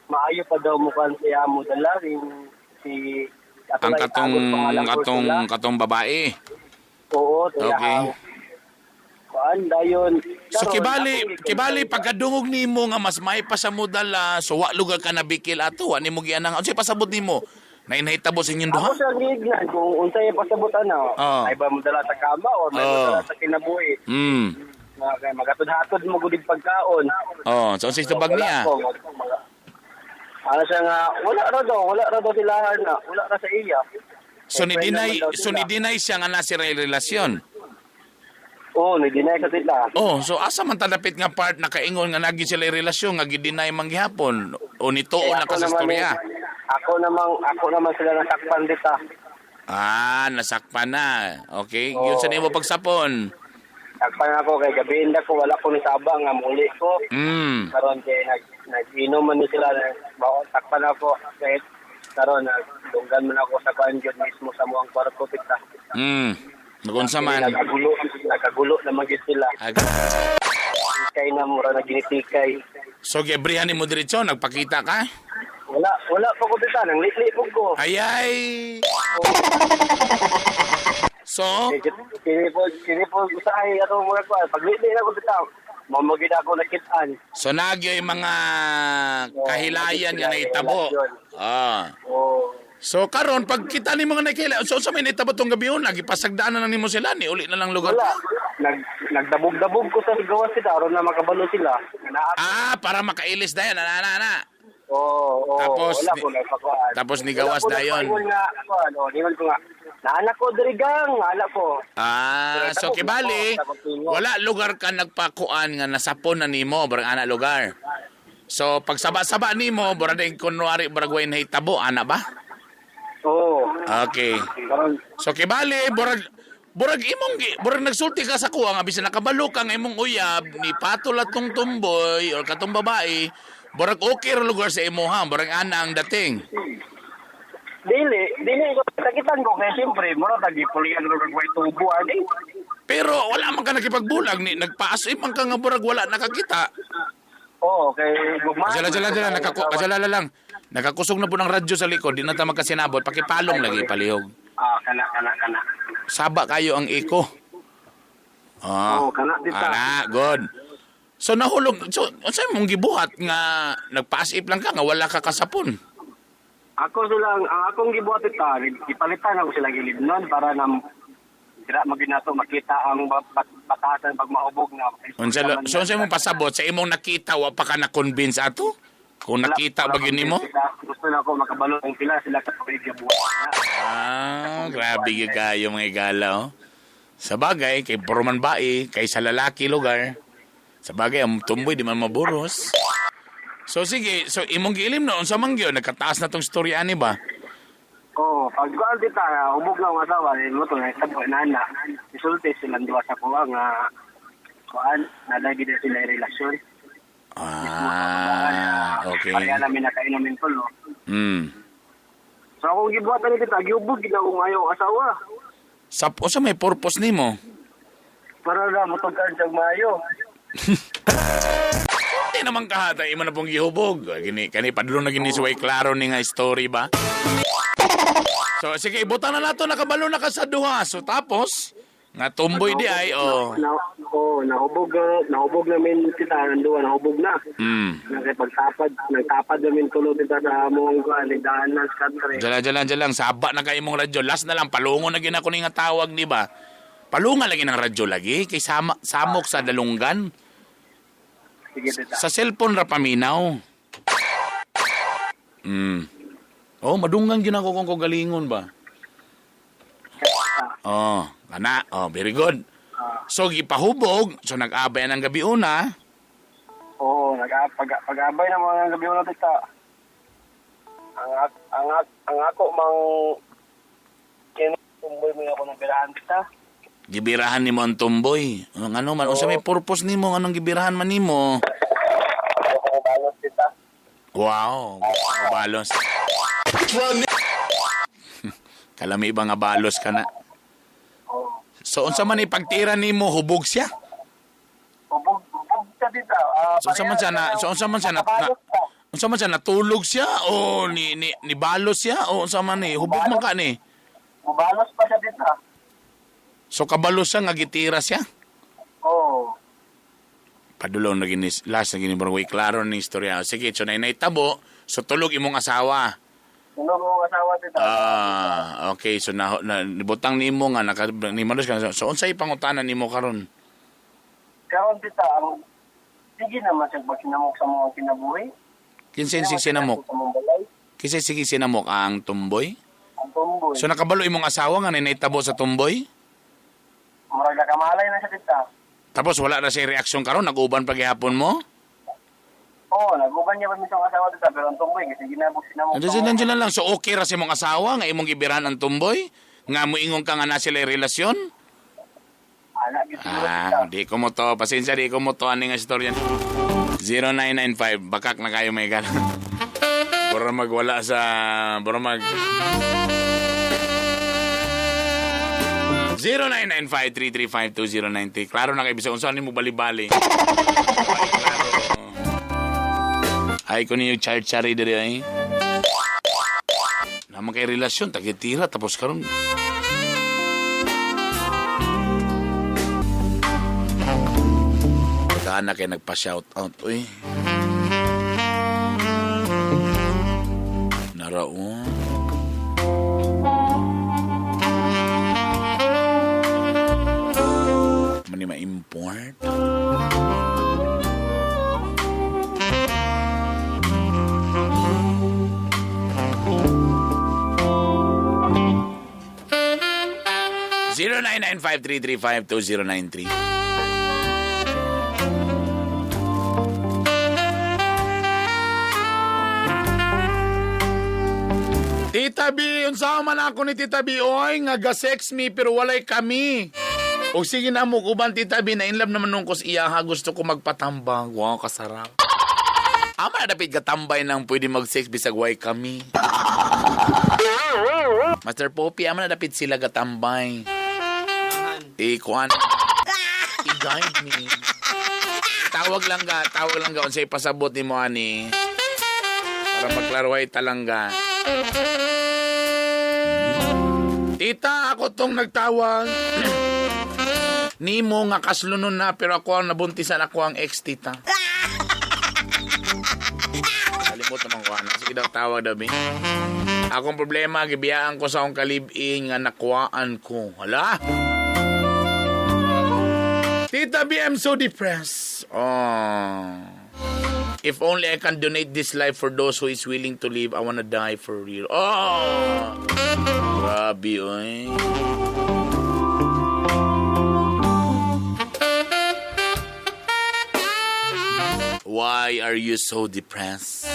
Speaker 7: maayo pa daw mo kan siya mo dalaring si
Speaker 3: ang katong babae.
Speaker 7: Oo,
Speaker 3: okay.
Speaker 7: Kuan dayon.
Speaker 3: So kibali pagkadungog nimo nga mas may pa sa modal so wa lugar ka nabikil ato wa nimo gianang unsay pasabot nimo? Nainahitabo sa inyong duha?
Speaker 7: Ako sa gignan kung unsay pasabot ana. Ay ba mo dala sa kama o may dala sa kinabuhi. Magatod-hatod mo gud pagkaon.
Speaker 3: So unsay tubag niya?
Speaker 7: Ano siya nga, wala ra daw silahan na, wala ra sa iya.
Speaker 3: So ni-deny siya nga nasa relasyon?
Speaker 7: Oo, ni-deny sa tita.
Speaker 3: So asa man talapit nga part na kaingon nga nagi sila relasyon nga gi-deny man gihapon o nituo na ka sa storya?
Speaker 7: Ako naman sila nasakpan dita.
Speaker 3: Nasakpan na. Okay, yun sa nimo pagsapon.
Speaker 7: Sakpan ako kay gabi ko wala ko ni sabang nga muli ko. Karon kay nag-inom man ni sila takpan ako kahit karon nagdunggan man ako sa kanjud mismo sa muang kwarto tita.
Speaker 3: Nagunsa man.
Speaker 7: Nagagulo naman gid sila. Kay na mura na ginitikay.
Speaker 3: So gebrihan nimo diretso nagpakita ka?
Speaker 7: Wala pa ko tita nang litli po ko.
Speaker 3: Ayay. So,
Speaker 7: kini po usahay ato mga ko paglili na ko tita. Mamagid ako nakitaan.
Speaker 3: So nagyoy mga kahilayan nga naitabo. So karon pag kita ni mga nakila, so sa may naitabo tong gabi on, nagipasagdaanan na nimo sila ni uli na lang lugar.
Speaker 7: Wala. Nagdabog-dabog ko sa gawas sila aron na makabalo sila.
Speaker 3: Para makailis dayon ana. Tapos ni gawas dayon.
Speaker 7: Ningon ko nga. Naanak ko dirigang, anak ko.
Speaker 3: So kibali, wala lugar ka nagpakuan nga nasapon na nimo, barang ana lugar. So pag saba-saba nimo, barang kunwari baragway na hitabo, ana ba?
Speaker 7: Oo.
Speaker 3: Okay. So kibali, burag nagsulti ka sa kuha nga bisan nakabalo ka nga imong uyab ni patol atong tumboy or katong babae, burag okay ra lugar sa imo ha, burag ana ang dating.
Speaker 7: Dili ko sakitan ko kay siyempre mura tagi pulian ro kay tubo ani.
Speaker 3: Pero wala man ka nakipagbulag ni nagpaasay man ka nga burag wala nakakita.
Speaker 7: Oo, kay gugma.
Speaker 3: Kasala lang. Nakakusog na po ng radyo sa likod, di na ta magkasinabot, pakipalong lagi palihog.
Speaker 7: Kana.
Speaker 3: Saba kayo ang iko.
Speaker 7: Oo, kana dita.
Speaker 3: Good. So nahulog, so saan mong gibuhat nga nagpaasip lang ka nga wala ka kasapon?
Speaker 7: Ako silang, ang akong gibuhat ita, ipalitan ako sila gilid nun para na dira maginato makita ang batasan pag mahubog na.
Speaker 3: So saan mong pasabot sa imong nakita wa pa ka na-convince ato? Kung nakita ba yun mo?
Speaker 7: Gusto na ako makabalo kung sila kapag gibuhat.
Speaker 3: Grabe yung kayo mga igala, oh. Sa bagay, kay Poroman Bae, kay sa lalaki lugar. Sa bagay, ang tumboy, di man maburos. So sige, so imong giilim noon sa mangyo, nagkataas na tong storya ni ba?
Speaker 7: Oo, pag kuan dita, hubog na ang asawa, mo to, nagtabo na na. Isulti silang duwa sa kuha nga, kuan, nalagi din sila yung relasyon.
Speaker 3: Okay.
Speaker 7: Kaya namin nakainumin tulo. So akong gibuhat na dita, giubog, ginawang ayaw asawa.
Speaker 3: Sa may purpose nimo?
Speaker 7: Para na mutugkan siyang maayo.
Speaker 3: Hindi naman kahatay mo na pong gihubog. Kani padulong na ginisway klaro ni nga story ba? So sige, ibutan na nato, nakabalo na ka sa duha. So tapos, nga tumboy di ay,
Speaker 7: nahubog namin kita, nanduwa, nahubog na. Nagtapad namin tulo kita sa mong nagdaan ng country.
Speaker 3: Diyan lang, saba na kayo mong radyo. Last na lang, palungo na ginako ni nga tawag, di ba? Palunga lagi ng radyo lagi, kay samok sa dalunggan.
Speaker 7: Sige, tita.
Speaker 3: Sa cellphone ra paminaw. Oh, madunggan ginako kong galingon ba? Oh, kana. Oh, very good. So, gipahubog. So, nag-abay ng gabi una.
Speaker 7: Oo, pag-abay na mga gabi una tita. Ang ako mang kinutumboy mo ako ng birahan tita.
Speaker 3: Gibirahan ni mo ang tumboy. Ano man, o sa may purpose ni mo, anong gibirahan man ni mo?
Speaker 7: Ako balos tita.
Speaker 3: Wow, balos. Kalami iba nga balos ka na. So, unsa man ipagtira ni mo, hubog siya?
Speaker 7: Hubog siya tita.
Speaker 3: So, unsa man siya natulog siya? O ni balos siya? O unsa man ni? Hubog man ka ni?
Speaker 7: Balos pa siya tita.
Speaker 3: So, kabalos siya, nga gitira siya?
Speaker 7: Oo.
Speaker 3: Padulong na ginis, last na ginibarway, klaro na istorya. Sige, so naitabo, so tulog imong asawa.
Speaker 7: Tulog ang asawa tita.
Speaker 3: Okay, so nibutang nimo nga, nimalos ka. So, unsay pangutanan nimo karon?
Speaker 7: Karon tita, sige naman siya pag sinamok sa mga kinabuhi.
Speaker 3: Kinsay sinamok? Kinsay sige sinamok ang tumboy?
Speaker 7: Ang tumboy.
Speaker 3: So, nakabalo imong asawa nga naitabo sa tumboy?
Speaker 7: Murag nakamalay na siya tita.
Speaker 3: Tapos wala na siya reaksyon karon, nag-uban paghihapon mo?
Speaker 7: Oo, nag-uban niya pa mismo ang asawa dito, pero ang tumboy, kasi sinamok.
Speaker 3: Diyan lang. So okay ra si mong asawa, nga imong gibiran ang tumboy? Nga mo ingon ka nga na sila relasyon? Di ko mo to. Pasensya, di ko mo to. Ano nga istorya? 0995, bakak na kayo may gana. Bura magwala sa... Bura mag... 0995-335-2090. Klaro na kayo. Bisa kung saan mo bali-bali. Klaro. Ay, kung yung char-chari diri ay. Naman kayo relasyon, tagitira, tapos karon. Pagkaan na kayo nagpa-shoutout. Uy. Naraon. Mani ma-import. Zero 0995-335-2093. Tita B, unsa man ako ni Tita B, oy, nga ga-sex me pero walay kami. O sige na mo, uban Tita B, na inlove naman nung kus iyaha, gusto ko magpatambang. Wow, kasarap. Ama na dapit katambay nang pwede mag-sex bisag way kami. Master Poppy, ama na dapit sila katambay. Kuan. guide me. Tawag lang ka unsay pasabot nimo ani. Para magklaruhay talangga. Tita, ako tong nagtawag. Nimo nga kaslunon na pero ako ang nabuntisan ako ang ex tita. Kalimot naman ko ana. Sige daw tawag daw mi. Akong problema gibiyaan ko sa akong kalib-in nga nakuhaan ko. Hala? Tita B, I'm so depressed. Oh. If only I can donate this life for those who is willing to live, I wanna die for real. Oh! Grabe, oy. Why are you so depressed?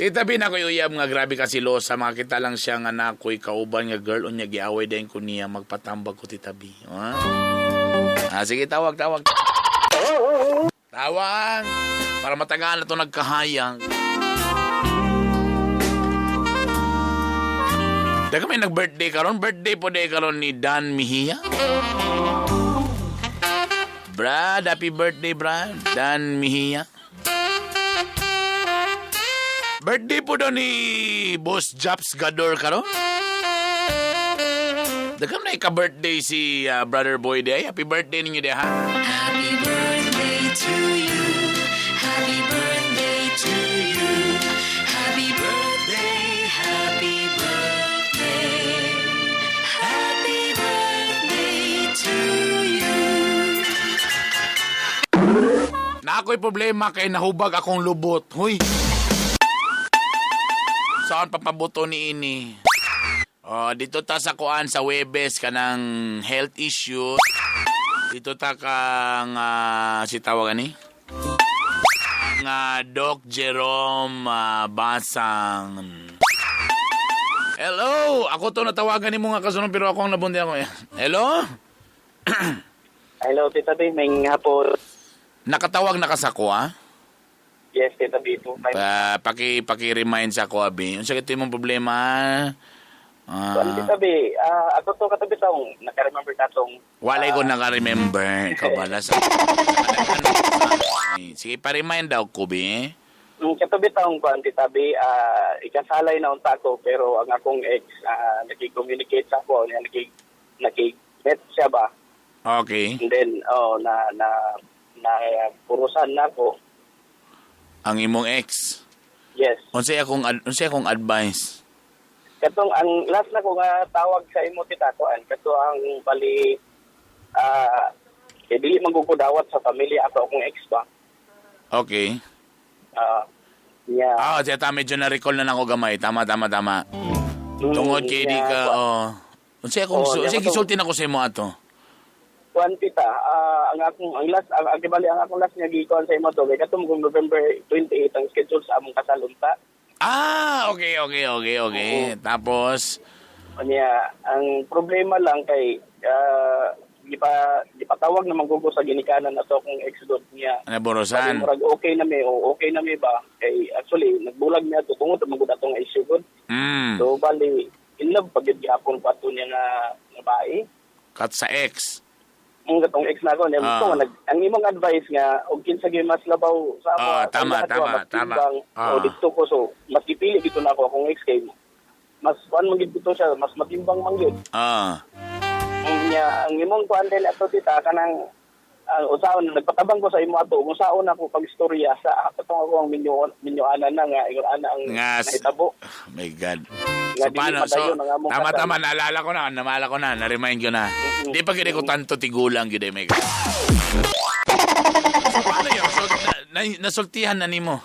Speaker 3: Tita B, na ko uyab nga grabe ka si Losa. Makita lang siya nga na ako'y kauban nga girl o niya giaway din ko niya magpatambag ko, Tita B. Sige, tawag. Tawag! Para matagaan na ito nagkahayang. Daga may nag-birthday karon. Birthday po day karon ni Dan Mejia. Brad, happy birthday, Brad. Dan Mejia. Birthday po daw ni Boss Japs Gador karon. Daga na ika-birthday si Brother Boy day. Happy birthday ninyo day, ha?
Speaker 5: Happy birthday to you. Happy birthday to you. Happy birthday, happy birthday. Happy birthday to you.
Speaker 3: Na ako'y problema kay nahubag akong lubot. Huy! Saan papabuto ni ini? Dito ta sa kuan sa Webes kanang health issues. Dito ta kang si tawagan ni? Doc Jerome Basang. Hello! Ako to natawagan ni mo nga kasunod pero ako ang nabundi ako. Hello?
Speaker 7: Hello, Tita B. May hapon.
Speaker 3: Nakatawag na ka sa kuha?
Speaker 7: Yes, Tita B.
Speaker 3: Paki-remind sa kuha, B. Ang sakit mong problema,
Speaker 7: Tita B, ako to katabi taong nakaremember na tong...
Speaker 3: walay ko naka-remember. Ikaw bala sa... Sige, pa-remind daw ko, B.
Speaker 7: Katabi taong kuan, Tita B, ikasalay na unta ko, pero ang akong ex, nakikommunicate sa ako, nakik-met siya ba?
Speaker 3: Okay.
Speaker 7: And then, purusan na ako.
Speaker 3: Ang imong ex.
Speaker 7: Yes.
Speaker 3: Unsay akong advice?
Speaker 7: Katong ang last na ko nga tawag sa imo tita ko kato ang bali dili magugudawat sa pamilya ato akong ex ba.
Speaker 3: Okay.
Speaker 7: Yeah.
Speaker 3: Siya medyo na-recall na nako gamay. Tama. Tungod kay di ka unsay gisulti na ko sa imo ato.
Speaker 7: Kuan tita, ang akong last nga gikuan sa imo to kay katong November 28 ang schedule sa among kasalunta.
Speaker 3: Okay. Tapos
Speaker 7: ang problema lang kay gipatawag na manggugo sa ginikanan na to kung ex-dot niya.
Speaker 3: Naborosan.
Speaker 7: Okay na mi ba? Kay actually nagbulag niya to tungod magud atong issue gud. So bali in love pagid gyapon pa to niya nga babae.
Speaker 3: Kat sa ex.
Speaker 7: Ang gatong ex na ko niya ang imong advice nga og kinsa gyud mas labaw sa ako.
Speaker 3: Tama.
Speaker 7: O dito ko so mas gipili dito na ako akong ex kay mas kuan magid dito siya mas matimbang man gyud. Ang imong kuan din ato tita kanang usaon nagpatabang ko sa imo ato musaon ako pagistorya sa atong ako ang minyoanan na nga ingon ana ang naitabo.
Speaker 3: Oh my God. So paano? So tama naalala ko na na-remind ko na. Di pa gid ko tanto tigulang gid may. Paano yun? So nasultihan na nimo.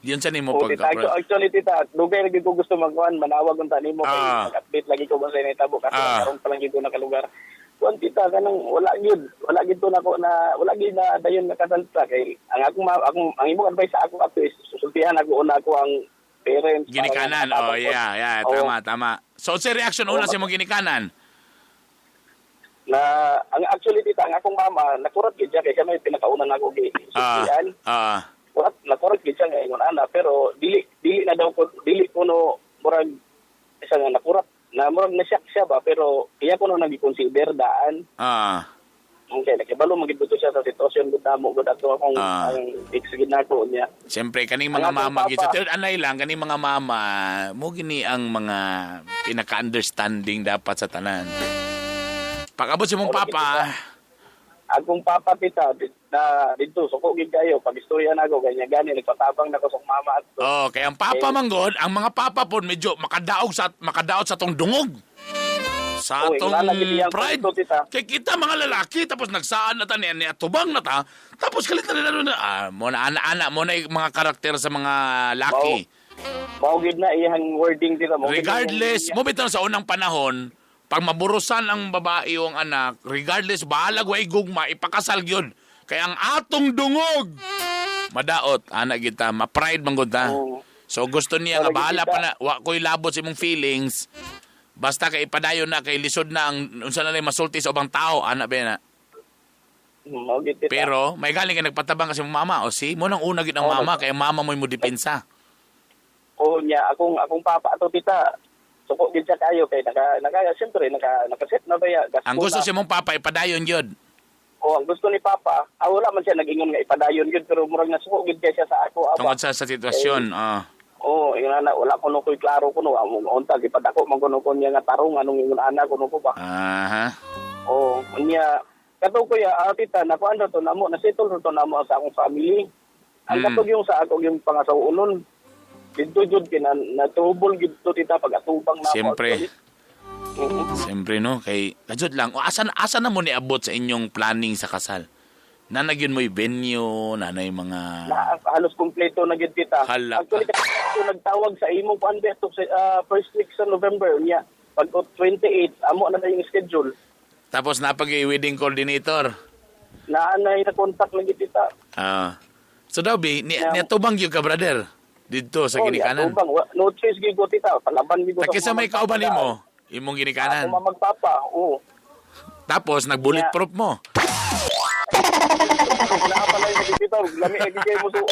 Speaker 3: Diyon sa nimo pag
Speaker 7: actually tita lugar gid ko gusto magkuan manawag unta nimo kay update lagi ko ba sa naitabo kasi karon pa lang gid ko nakalugar. Kuan tita kanang wala gid to nako na wala gid na dayon nakasalta kay ang ang imong advice sa ako ato is susultihan ako una ko ang parents
Speaker 3: ginikanan. Tama. So sa reaction una sa imong ginikanan
Speaker 7: na ang actually tita ang akong mama nakurat gid siya kay siya may pinakauna nako gi susultihan. Nakurat gid siya nga ingon ana pero dili ko no murag isa nga nakurat na murag na-shock siya ba pero iya ko no nagi-consider daan. Okay, nakibalo magigbuto siya sa sitwasyon gud namo gud ato akong
Speaker 3: Ah.
Speaker 7: ang fix ginako niya.
Speaker 3: Siyempre, kaning mga
Speaker 7: Ang atong
Speaker 3: mama, gid.
Speaker 7: papa.
Speaker 3: Sa third anay lang, kaning mga mama, mo gini ang mga pinaka-understanding dapat sa tanan. Pag-abot si mong
Speaker 7: Wala
Speaker 3: papa,
Speaker 7: Akong papa tita na dito suko gid kayo pag istorya nako ganyan gani nagpatabang nako sa mama at
Speaker 3: oh, kaya ang papa manggod, ang mga papa po medyo makadaot sa tong dungog. Sa
Speaker 7: Oy,
Speaker 3: atong
Speaker 7: ilalagay niyang
Speaker 3: pride.
Speaker 7: kwento, tita.
Speaker 3: Kay kita mga lalaki, tapos nagsaan na ta niya tubang na ta, tapos kalit na mo na ana-ana, mo na yung mga karakter sa mga laki.
Speaker 7: mao gid na iyang wording tita mo.
Speaker 3: Regardless, mo bitaw sa unang panahon, pag maburusan ang babae o ang anak, regardless, bahalag way gugma, ipakasal yun. Kaya ang atong dungog, madaot, anak kita, ma-pride manggod ta.
Speaker 7: Oo.
Speaker 3: So gusto niya nga,
Speaker 7: Wala
Speaker 3: bahala
Speaker 7: kita.
Speaker 3: pa na, wa ko'y labot sa imong feelings, basta kay ipadayon na, kay lisod na, ang unsa na lang masulti sa ubang tao, anak ba na.
Speaker 7: Mao gid tita.
Speaker 3: Pero, may galing ka nagpatabang kasi mong mama, o si, mo nang una gid ang
Speaker 7: Oo,
Speaker 3: mama, kaya mama mo depensa.
Speaker 7: Oo niya akong papa ato tita. Suko gid siya kayo kay siyempre nakaset na ba ya gasto
Speaker 3: Ang gusto
Speaker 7: na.
Speaker 3: si mong papa, ipadayon yun.
Speaker 7: O ang gusto ni papa, wala man siya nag-ingon nga ipadayon yun pero murag nasuko gid siya sa ako aba.
Speaker 3: Tungkol sa sitwasyon,
Speaker 7: Oo, yun na wala ko no koy klaro ko no amo unta gipadako man kuno ko niya nga tarong anong ingon ana kuno ko ba.
Speaker 3: Aha.
Speaker 7: Oo, niya kato ko ya tita na kuan to namo na settle to namo sa akong family. Ang katog yung sa ako yung pangasawunon. Dito jud kinatubol gid to tita pag atubang na
Speaker 3: Siyempre.
Speaker 7: Mhm.
Speaker 3: Siyempre, no? Kay, kajud lang, o asa na mo niabot sa inyong planning sa kasal? Nanagyan mo yung venue, nanay mga...
Speaker 7: Na halos kumpleto na gid kita.
Speaker 3: Hala ka.
Speaker 7: Actually ako nagtawag sa imo kuan beto sa first week sa November niya. Pag 28 amo na yung schedule.
Speaker 3: Tapos napag-wedding coordinator.
Speaker 7: Naanay na contact lagi kita.
Speaker 3: So daw, niatubang yun ka, brother? Dito sa ginikanan.
Speaker 7: Bang, no choice gid ko tita, palaban gid ko.
Speaker 3: Takisa may kauban mo, imong ginikanan.
Speaker 7: Ako magpapa. Oo.
Speaker 3: Tapos, nag-bulletproof mo.
Speaker 7: Naapalay na gid kita, lami ay gid mo so.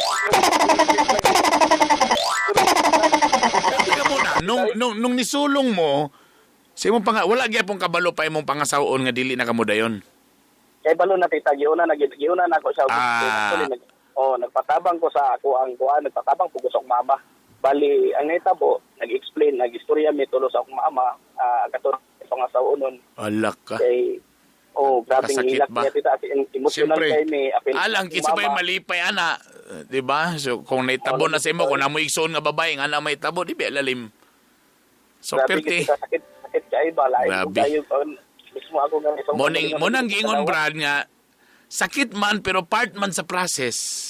Speaker 3: Teka muna, nung nisulong mo, sa imong wala gyapon kabalo pa imong pangasawon nga dili na kamo dayon.
Speaker 7: Kay balo na tita, giuna na ako siya. Nagpatabang ko sa ako ang kuan, nagpatabang ko sa akong mama. Bali, ang naitabo, nag-explain, nag-istorya mi tulo sa akong mama, katulad sa nga sa unon.
Speaker 3: Alak ka.
Speaker 7: Kay, grabing
Speaker 3: Kasakit
Speaker 7: hilak
Speaker 3: ba?
Speaker 7: niya tita, emotional
Speaker 3: Siyempre.
Speaker 7: kay mi.
Speaker 3: Alang, kitsa ba yung malipay, ana? Diba? So, kung naitabo na sa imo, kung namoy igsoon nga babae, nga na may tabo, di ba lalim? So, perti.
Speaker 7: Sakit kay ba, lain ko
Speaker 3: Grabe.
Speaker 7: kayo, mismo ako nga.
Speaker 3: Monang giingon, Brad, nga, sakit man, pero part man sa process.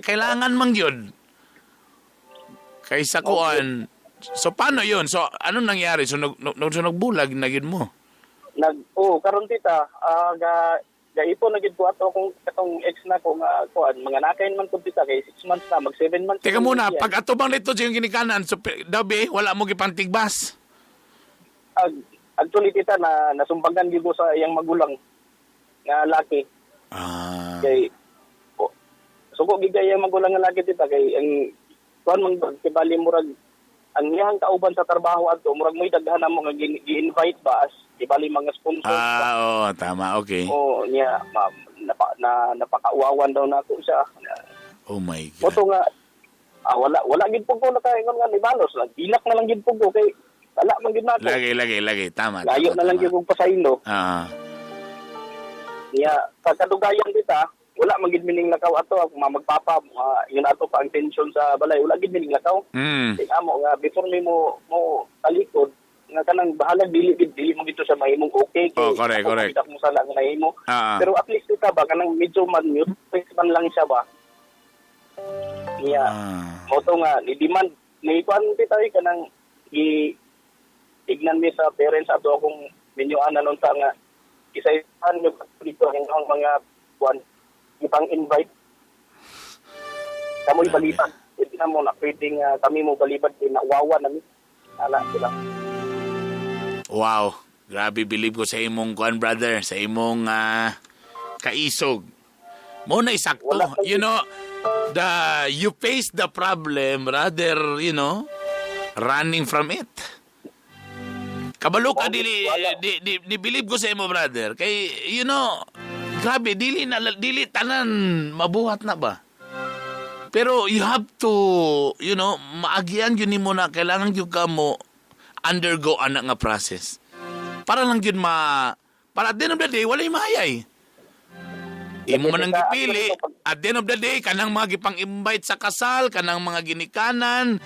Speaker 3: Kailangan mang yun. Kaysa kuan. So, paano yun? So, ano nangyari? So, nagbulag na yun mo?
Speaker 7: Karon tita, gaipo na gid ko ato kung katong ex na ko nga kuan, mga nakain man ko tita kay 6 months na, mag 7 months.
Speaker 3: Teka
Speaker 7: na
Speaker 3: muna,
Speaker 7: siya.
Speaker 3: pag atubang nito sa yung ginikanan, so, dabi, wala mo gipantigbas.
Speaker 7: Actually tita na nasumbagan gid ko sa iyang magulang nga laki. Kay suko gid kay iyang magulang nga laki tita kay ang kuan man kibali murag ang iyang kauban sa trabaho adto murag mo'y daghan mo nga gi-invite ba as kibali mga sponsor.
Speaker 3: Oo, tama, okay.
Speaker 7: Niya napakauwawan daw nako siya.
Speaker 3: Oh my God.
Speaker 7: Oto nga wala gid pug ko nakaingon nga ni balos ilak na lang gid pug ko kay wala man gid nako.
Speaker 3: Lagi. Tama.
Speaker 7: Layo na lang gid pug pasaylo. Niya sa kadugayan kita wala man gid mining lakaw ato ako magpapa yun ato pa ang tension sa balay wala gid mining lakaw. Kay amo nga before mi mo talikod nga kanang bahala dili mo gito sa mahimong okay kay
Speaker 3: correct.
Speaker 7: mo sala nga nahimo. Pero at least kita ba kanang medyo man-mute man lang siya ba. Niya mo to nga ni demand ni kuan kita kanang ignan mi sa parents ato akong minyuan anon ta nga isa-isahan mo dito ang mga kuan ipang invite kamoy baliban hindi na mo na pwedeng kami mo balibad din nawawa nami ala sila.
Speaker 3: Wow, grabe believe ko sa imong kuan brother, sa imong kaisog. Mo na isakto, you know, you face the problem rather, you know, running from it. Kabalo ka dili di believe ko sa imo brother. Kay grabe dili tanan mabuhat na ba? Pero you have to, maagian yun mo na kailangan yun ka mo undergo anak nga process. Para lang yun para at the end of the day, wala'y mahayay. Imo man ang gipili, at the end of the day, kanang mga gipang-invite sa kasal, kanang mga ginikanan,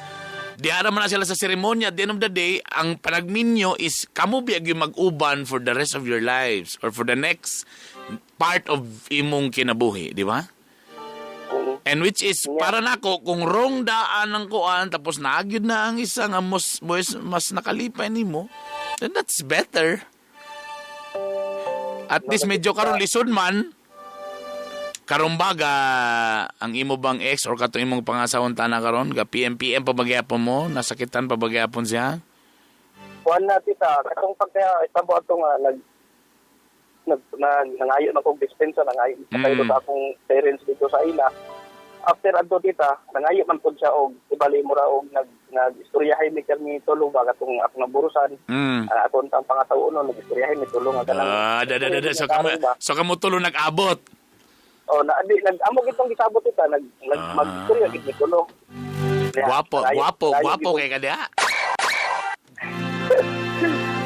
Speaker 3: diara man na sila sa seremonya, at the end of the day, ang panagminyo is, kamo biyag yung mag-uban for the rest of your lives, or for the next part of imong kinabuhi, di ba? And which is, para nako kung wrong daan ang kuan, tapos naagyod na ang isa nga mas nakalipay nimo, then that's better. At least medyo karon lisod man, karon baga, ang imo bang ex or kato imong pangasawon tana karon, ga PM pabagyapon mo, nasakitan pabagyapon siya?
Speaker 7: Kuan na tita, katong pagkaya itabo ato nga nangayo na kong dispensa, nangayo sa akong parents dito sa ila. After adto tita, nangayo man pud siya og ibali mo ra og nag-istoryahay mi kami tulong ba katong akong naburusan. Akong tang pangatawon nag-istoryahay mi tulong nga kanang.
Speaker 3: So kamo tulong nag-abot.
Speaker 7: Oh, nag-amo gitong gisabot tita, mag-istorya gid mi tulong.
Speaker 3: Guwapo kay kada.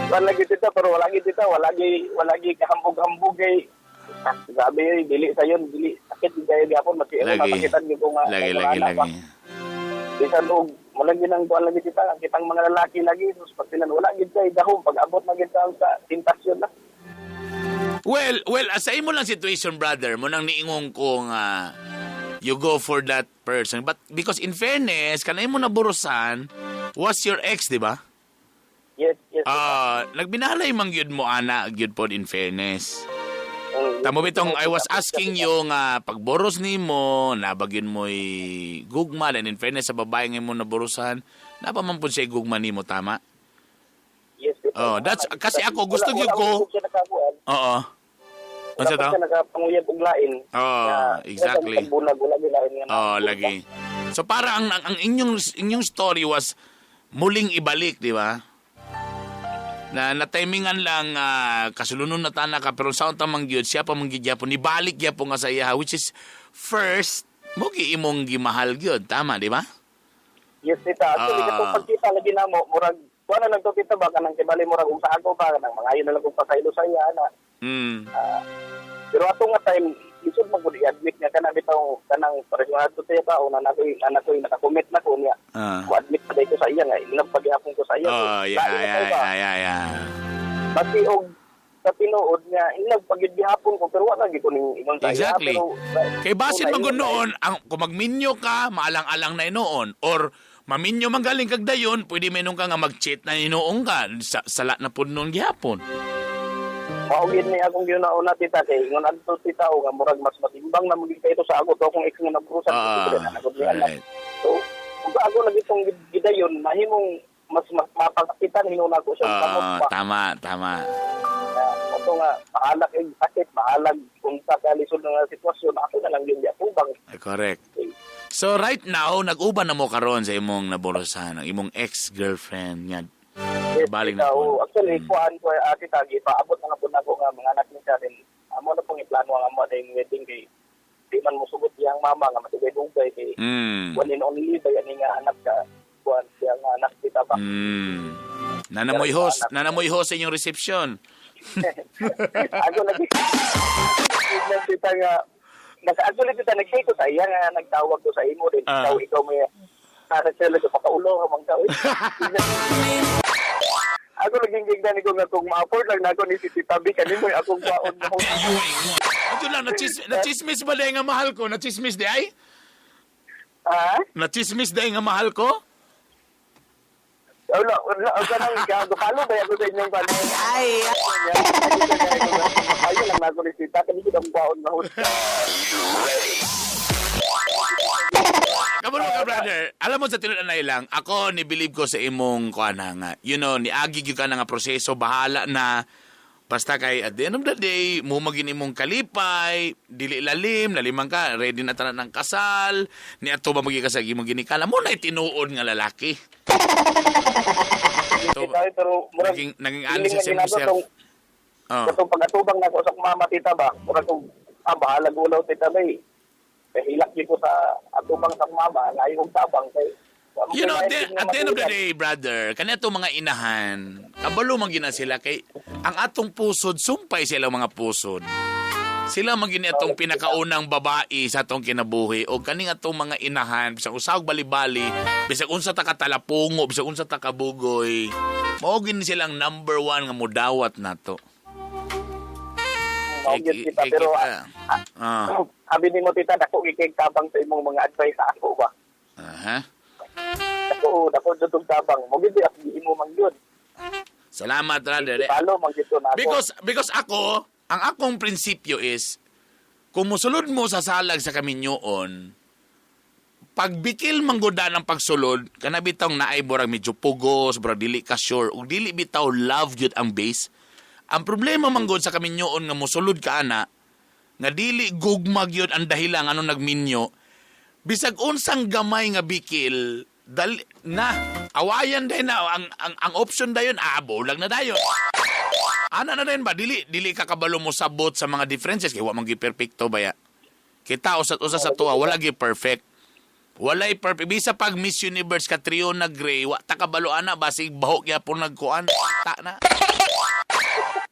Speaker 7: Wala gid tita, pero wala gid kahambog-hambog kay sabi dili sayon dili sakit gaya gyapon masakitan gyud ko nga lagi bisan og malagi nang kuan lagi kitang mga lalaki lagi sus pag wala gid kay dahom pag abot na gid sa tentasyon na.
Speaker 3: Well, sa imo lang situation brother mo nang niingon ko nga you go for that person, but because in fairness kanay mo naburusan was your ex, di ba?
Speaker 7: Yes.
Speaker 3: Nagbinahalay man gyud mo ana gyud pod in fairness. Tamo bitong I was asking you nga pagboros nimo nabagyon mo'y gugma, and in fairness sa babae nga mo naborusan napa man pud siya gugma nimo, tama?
Speaker 7: Yes.
Speaker 3: That's kasi ako gusto gyud ko. Oo.
Speaker 7: Unsa ta? Nagapanguyab og lain.
Speaker 3: Exactly. Lagi. So para ang inyong story was muling ibalik, di ba? Na natimingan lang kasulunon na tana ka pero sa tamang gyud siya pa manggid gyapon ibalik gyapon nga sa iya, which is first mo gi imong gimahal gyud, tama di ba?
Speaker 7: Yes tita, actually katong pagkita lagi namo murag kuno lang to tita ba kanang kibali murag usa ako pa kanang mangayo na lang kog pasaylo sa iya na. Pero ato nga time isod mo gud i-admit nga kana bitaw kanang pareho to tayo ka una na ko'y naka-commit na ko niya. Admit pa ko sa iya nga inapagihapon ko sa iya. Basi og sa tinuod nga inapagihapon ko pero wala gyud ko ning ingon sa iya.
Speaker 3: Exactly. Kay basin man noon ang kung magminyo ka maalang-alang na inoon or maminyo man galing kag dayon pwede menong ka nga mag-cheat na inoong ka sala na pud noon gihapon.
Speaker 7: Maugid ni akong ginauna tita kay ngon adto tita o nga murag mas matimbang na maging kayo sa ako to akong ex nga nagpurusan right. So kung ako lagi itong gidayon mahimong mas mapakapitan hinuna ko siya
Speaker 3: tama
Speaker 7: ito nga mahalag ang sakit mahalag kung sa kalisod ng sitwasyon ako na lang yun tubang.
Speaker 3: Correct. So right now nag-uban na mo karon sa imong naborusan ang imong ex-girlfriend nga baling na po.
Speaker 7: Actually, kuhaan ko tita, paabot na po na ko nga mga anak niya rin. Amo na pong iplano ang amo dahil wedding kay di man mo sugod yang mama nga matigay-dugay kay one and only ba yan nga anak ka kuhaan siya nga anak kita ba.
Speaker 3: Nanamoy host sa inyong reception.
Speaker 7: Ako tita nga actually tita nag-say ko sa iya nga nagtawag ko sa imo din. Ikaw may sila ka pakaulo hamang ka. Ako naging gigdan ko nga kung ma-afford lang na ako ni si Tita B kanimo akong kwaon mo.
Speaker 3: Ito lang, nachismis ba dahil nga mahal ko? Nachismis di ay? Nachismis dahil nga mahal ko?
Speaker 7: Wala, kanang gapalo ba ako sa inyong kanang? Ayun lang na ako ni Tita kanimo ang kwaon mo.
Speaker 3: Kabalo ka, brother. Alam mo sa tinuod na ilang, ako ni-believe ko sa imong kuana nga. Niagi gyud ka na nga proseso, bahala na. Basta kay at the end of the day, mo magin imong kalipay, dili lalim, lalimang ka, ready na tanan ng kasal, ni ato ba magikasag imong ginikala mo na tinuod nga lalaki. Ito,
Speaker 7: Tita, pero murag
Speaker 3: naging honest siya sa
Speaker 7: ginagawa
Speaker 3: sir.
Speaker 7: tong
Speaker 3: Oh.
Speaker 7: katong pag-atubang na ko sa mama tita ba. Murag kung bahala gulaw tita ba eh. Kaya hilak ko sa atubang sa mama, layo kong tabang kay
Speaker 3: You know, at the end of the day, brother, kanito mga inahan, kabalo man gina sila kay ang atong pusod, sumpay sila mga pusod. Sila maging atong pinakaunang babae sa atong kinabuhi o kaning atong mga inahan, bisag usawag bali-bali, bisag unsa ta katalapungo, bisag unsa ta kabugoy, mao gini silang number 1 nga mudawat nato.
Speaker 7: Maugit kita, pero sabi ni mo tita, dako ikay tabang sa imong mga advice sa ako ba?
Speaker 3: Aha.
Speaker 7: Dako dutong tabang. Maugit di, at mo man yun.
Speaker 3: Salamat, brother.
Speaker 7: Talo, magdito na ako.
Speaker 3: Because ako, ang akong prinsipyo is, kung musulod mo sa salag sa kaminyoon, pagbikil manggoda ng pagsulod, kanabitang naay borang medyo pugos, borang dili ka sure, ug dili bitaw love yun ang base. Ang problema manggod sa kaminyoon nga musulod ka ana, nga dili gugmag yun ang dahilan ano nagminyo, bisag unsang gamay nga bikil, awayan dahil na, ang option dayon, bulag na dayon. Ana na rin ba? Dili ka kabalo mo sabot sa mga differences. Kaya wala perfecto ba ya? Kita usat-usa sa tuwa, wala gi perfect. Walay perfect. Bisa pag Miss Universe ka trio na gray, wa ta kabalo ana, basig bahok ya po nagkuan. Ta na.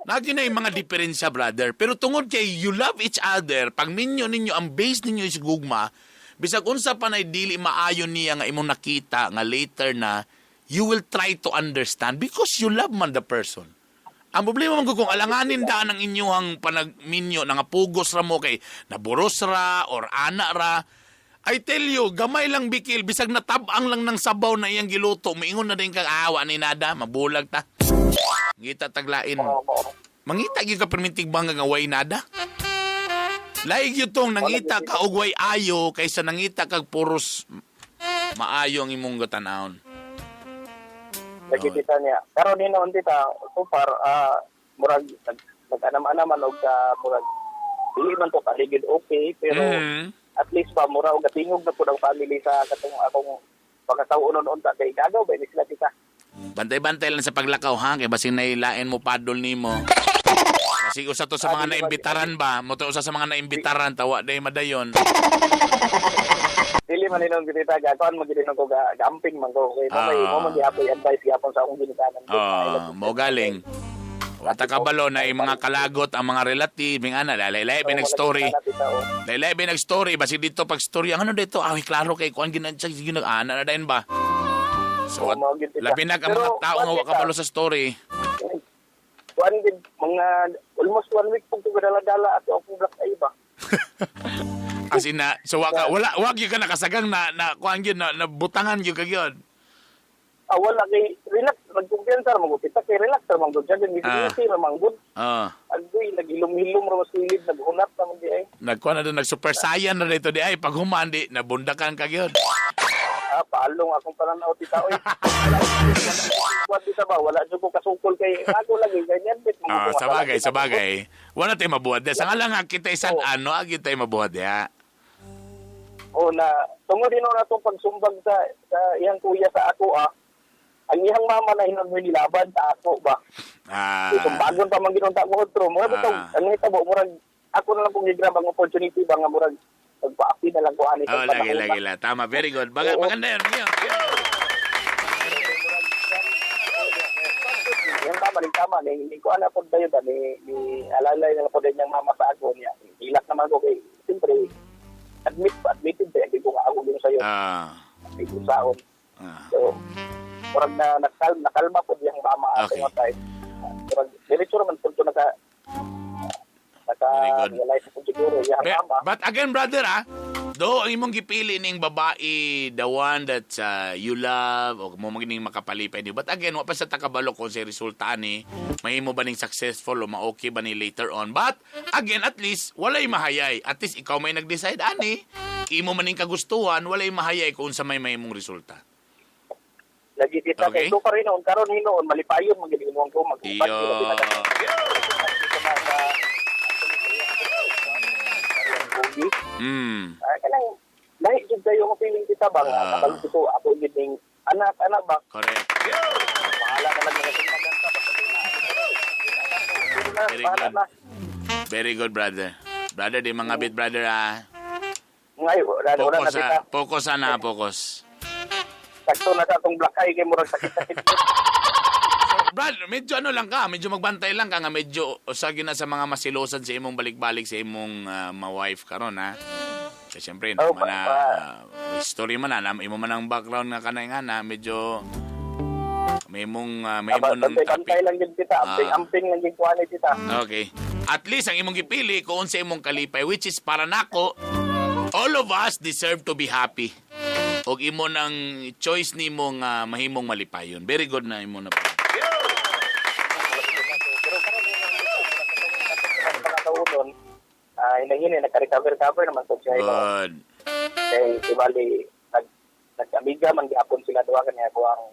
Speaker 3: Lagi na yung mga diferensya, brother. Pero tungod kay you love each other, pag ninyo, ang base ninyo is gugma, bisag unsa pa na dili maayon niya nga imong nakita nga later na, you will try to understand because you love man the person. Ang problema man kung alanganin daan ang inyong panagminyo nga pugos ra mo kay naburos ra or ana ra. I tell you, gamay lang bikil bisag natabang lang ng sabaw na iyang giluto, miingon na din kang awa ni nada, mabulag ta. Ngita taglain. Mangita gyud ka permintig bang nga way nada? Laig yun tong nangita ka og way ayo kaysa nangita kag puros maayo ang imong gatanahon.
Speaker 7: Lagi kita niya. Pero ni noon tita, so far, murag, nag-anam-anaman og murag, dili man to kaligid okay, pero at least ba, murag, og gatingog na po ng family sa katong akong pagkataunon unta kay gagaw ba, sila tita.
Speaker 3: Bantay-bantay lang sa paglakaw ha, kay basing nailain mo padol nimo. Kasi usa to sa mga naimbitaran ba, mo to usa sa mga naimbitaran tawa day madayon.
Speaker 7: Dili man ninong kita gagawin mo gid ko gamping man ko kay mo magihapon advice gyapon sa akong ginikanan.
Speaker 3: Mo galing. Wata kabalo na yung mga kalagot ang mga relative, yung ana, laylay binag-story. Laylay binag-story, basi dito pag-story, ang ano dito, klaro kay kuan ana na dayon ba? So, labi na ang mga tao nga wakabalo sa story.
Speaker 7: Kuan din, mga almost 1 week pong dala-dala at akong black eye ba?
Speaker 3: As in na, so wag yung ka nakasagang na kuan yun, na butangan yung kagyon.
Speaker 7: Wala kay relax, nagkumpiyansa ramang gud kita kay relax ramang gud diyan gid ramang gud. Agoy nagilom-hilom ra masilid naghunat naman di ay.
Speaker 3: Nagkuan na doon, nag-super saiyan na dito di ay pag humandi nabundakan kagyon.
Speaker 7: Paalong akong pananaw tita oy. Wala dito ba wala jud ko kasungkol kay ako lagi ganyan bit mo.
Speaker 3: Sa bagay. Wala tay mabuhat. Sa nga lang kita isan agi tay mabuhat ya.
Speaker 7: Na tungod din na itong pagsumbag sa iyang kuya sa ako ang iyang mama na hinunod nilaban sa ako ba? Sumbagon pa man ginunta ko otro. Mura bitaw, ang hitabo murag ako na lang kung gigrab ang opportunity ba nga murag pagpa-api na lang ko ani sa
Speaker 3: lagi. Tama, very good. Maganda yun.
Speaker 7: Yung tama. Hindi ko alam po tayo ba, ni alalay na po din yung mama sa ako niya. Ilak naman ko kay, siyempre, admitted ba, hindi ko nga ako din sa'yo. Hindi ko sa'on. So, parang nakalma po yung mama at yung matay. Parang, diretso naman po ito naka-realize po siguro yung mama.
Speaker 3: But again, brother, do ang imong gipili ning babae, the one that you love, o mo magining makapalipay niyo. But again, wa pa sa takabalo kung si resulta ni, mahimo ba ning successful o ma-okay ba ni later on. But again, at least, walay mahayay. At least, ikaw may nag-decide, ani, imo maning kagustuhan, walay mahayay kung sa may mahimong resulta.
Speaker 7: Lagi kita kay so pa rin noon karon hinoon malipayon magiging mo ko mag-upat kanang lahi jud kayo mo feeling kita ba nga ko ako gid ning anak ba
Speaker 3: correct
Speaker 7: bahala na
Speaker 3: Very good. Very good, brother. Brother, di mga bit, brother, ah.
Speaker 7: Ngayon, wala na tita.
Speaker 3: Focus na, focus.
Speaker 7: Sakto na sa atong black eye, kay murag sakit-sakit.
Speaker 3: Brad, medyo ano lang ka, medyo magbantay lang ka nga, medyo usagi na sa mga masilosan sa imong balik-balik sa imong ma-wife karon ha. Kasi siyempre, history man na, imo man ang background nga kanay nga na, medyo may imong ng
Speaker 7: bantay lang yun tita, amping lang yung kuha ni tita.
Speaker 3: Okay. At least ang imong gipili kung sa imong kalipay, which is para nako, all of us deserve to be happy. Og imo nang choice nimo nga mahimong malipayon. Very good na imo na.
Speaker 7: Hinahini, nagka-recover naman to siya.
Speaker 3: Good.
Speaker 7: Kaya ibali, nag-amiga man gihapon sila doon kanya ko ang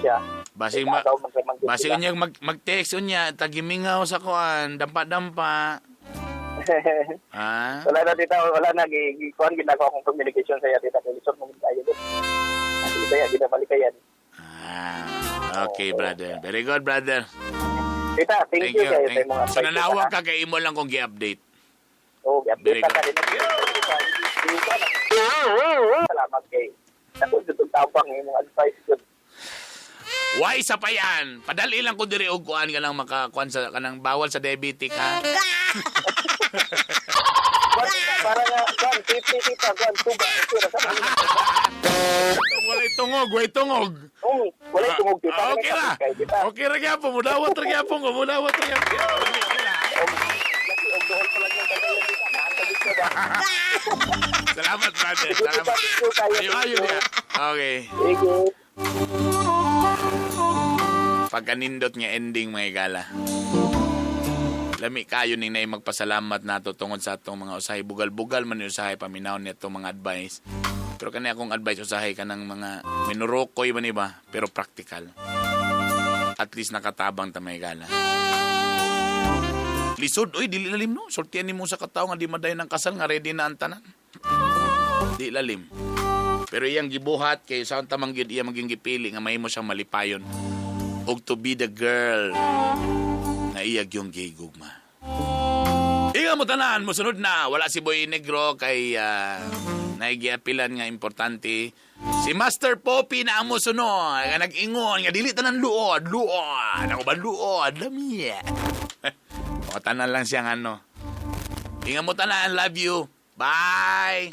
Speaker 7: siya.
Speaker 3: Basi niya mag-text niya, tagimingaw sa kuan, dampa-dampa.
Speaker 7: Wala na tita, wala na kuan ginagawa kong communication sa iya tita. Lisod mo tayo doon. Kasi kaya ginabalik yan.
Speaker 3: Okay, brother. Very good, brother.
Speaker 7: Tita, thank you kayo sa mga
Speaker 3: so nanawag ka kay imo lang kung gi-update.
Speaker 7: I-update ka rin. Salamat kay. Ako dito tapang yung mga advice ko.
Speaker 3: Why isa pa yan? Padali lang ko diri og kuan ka lang makakuan sa kanang bawal sa diabetic ha.
Speaker 7: Para nga kuan safety tita kuan tuba
Speaker 3: Walay tungog, way tungog.
Speaker 7: Wala tungog tita.
Speaker 3: Okay ra. Okay ra gyapon, mudawat ra gyapon, mudawat ra gyapon. Salamat, brother. Salamat. Ayo niya. Okay. Pagkanindot nga ending, mga igala. Lami kayo ning nay magpasalamat nato tungod sa atong mga usahay. Bugal-bugal man yung usahay, paminaw nito mga advice. Pero kani akong advice usahay ka ng mga minurokoy man iba, pero practical. At least nakatabang ta mga igala. Lisod, oy, dili lalim no. Sortian nimo sa katao nga di madayon ng kasal nga ready na ang tanan. Di lalim. Pero iyang gibuhat kay sa tamang gyud iya maging gipili nga mahimo siyang malipayon. Og to be the girl na iyag yung gigugma. Inga mo tanan, musunod na. Wala si Boy Negro kay naigiapilan nga importante. Si Master Poppy na amo sunod. Nga nag-ingon, nga dili tanan luod. Ako ba luod? Lami. O tanan lang siyang ano. Inga mo tanan, love you. Bye!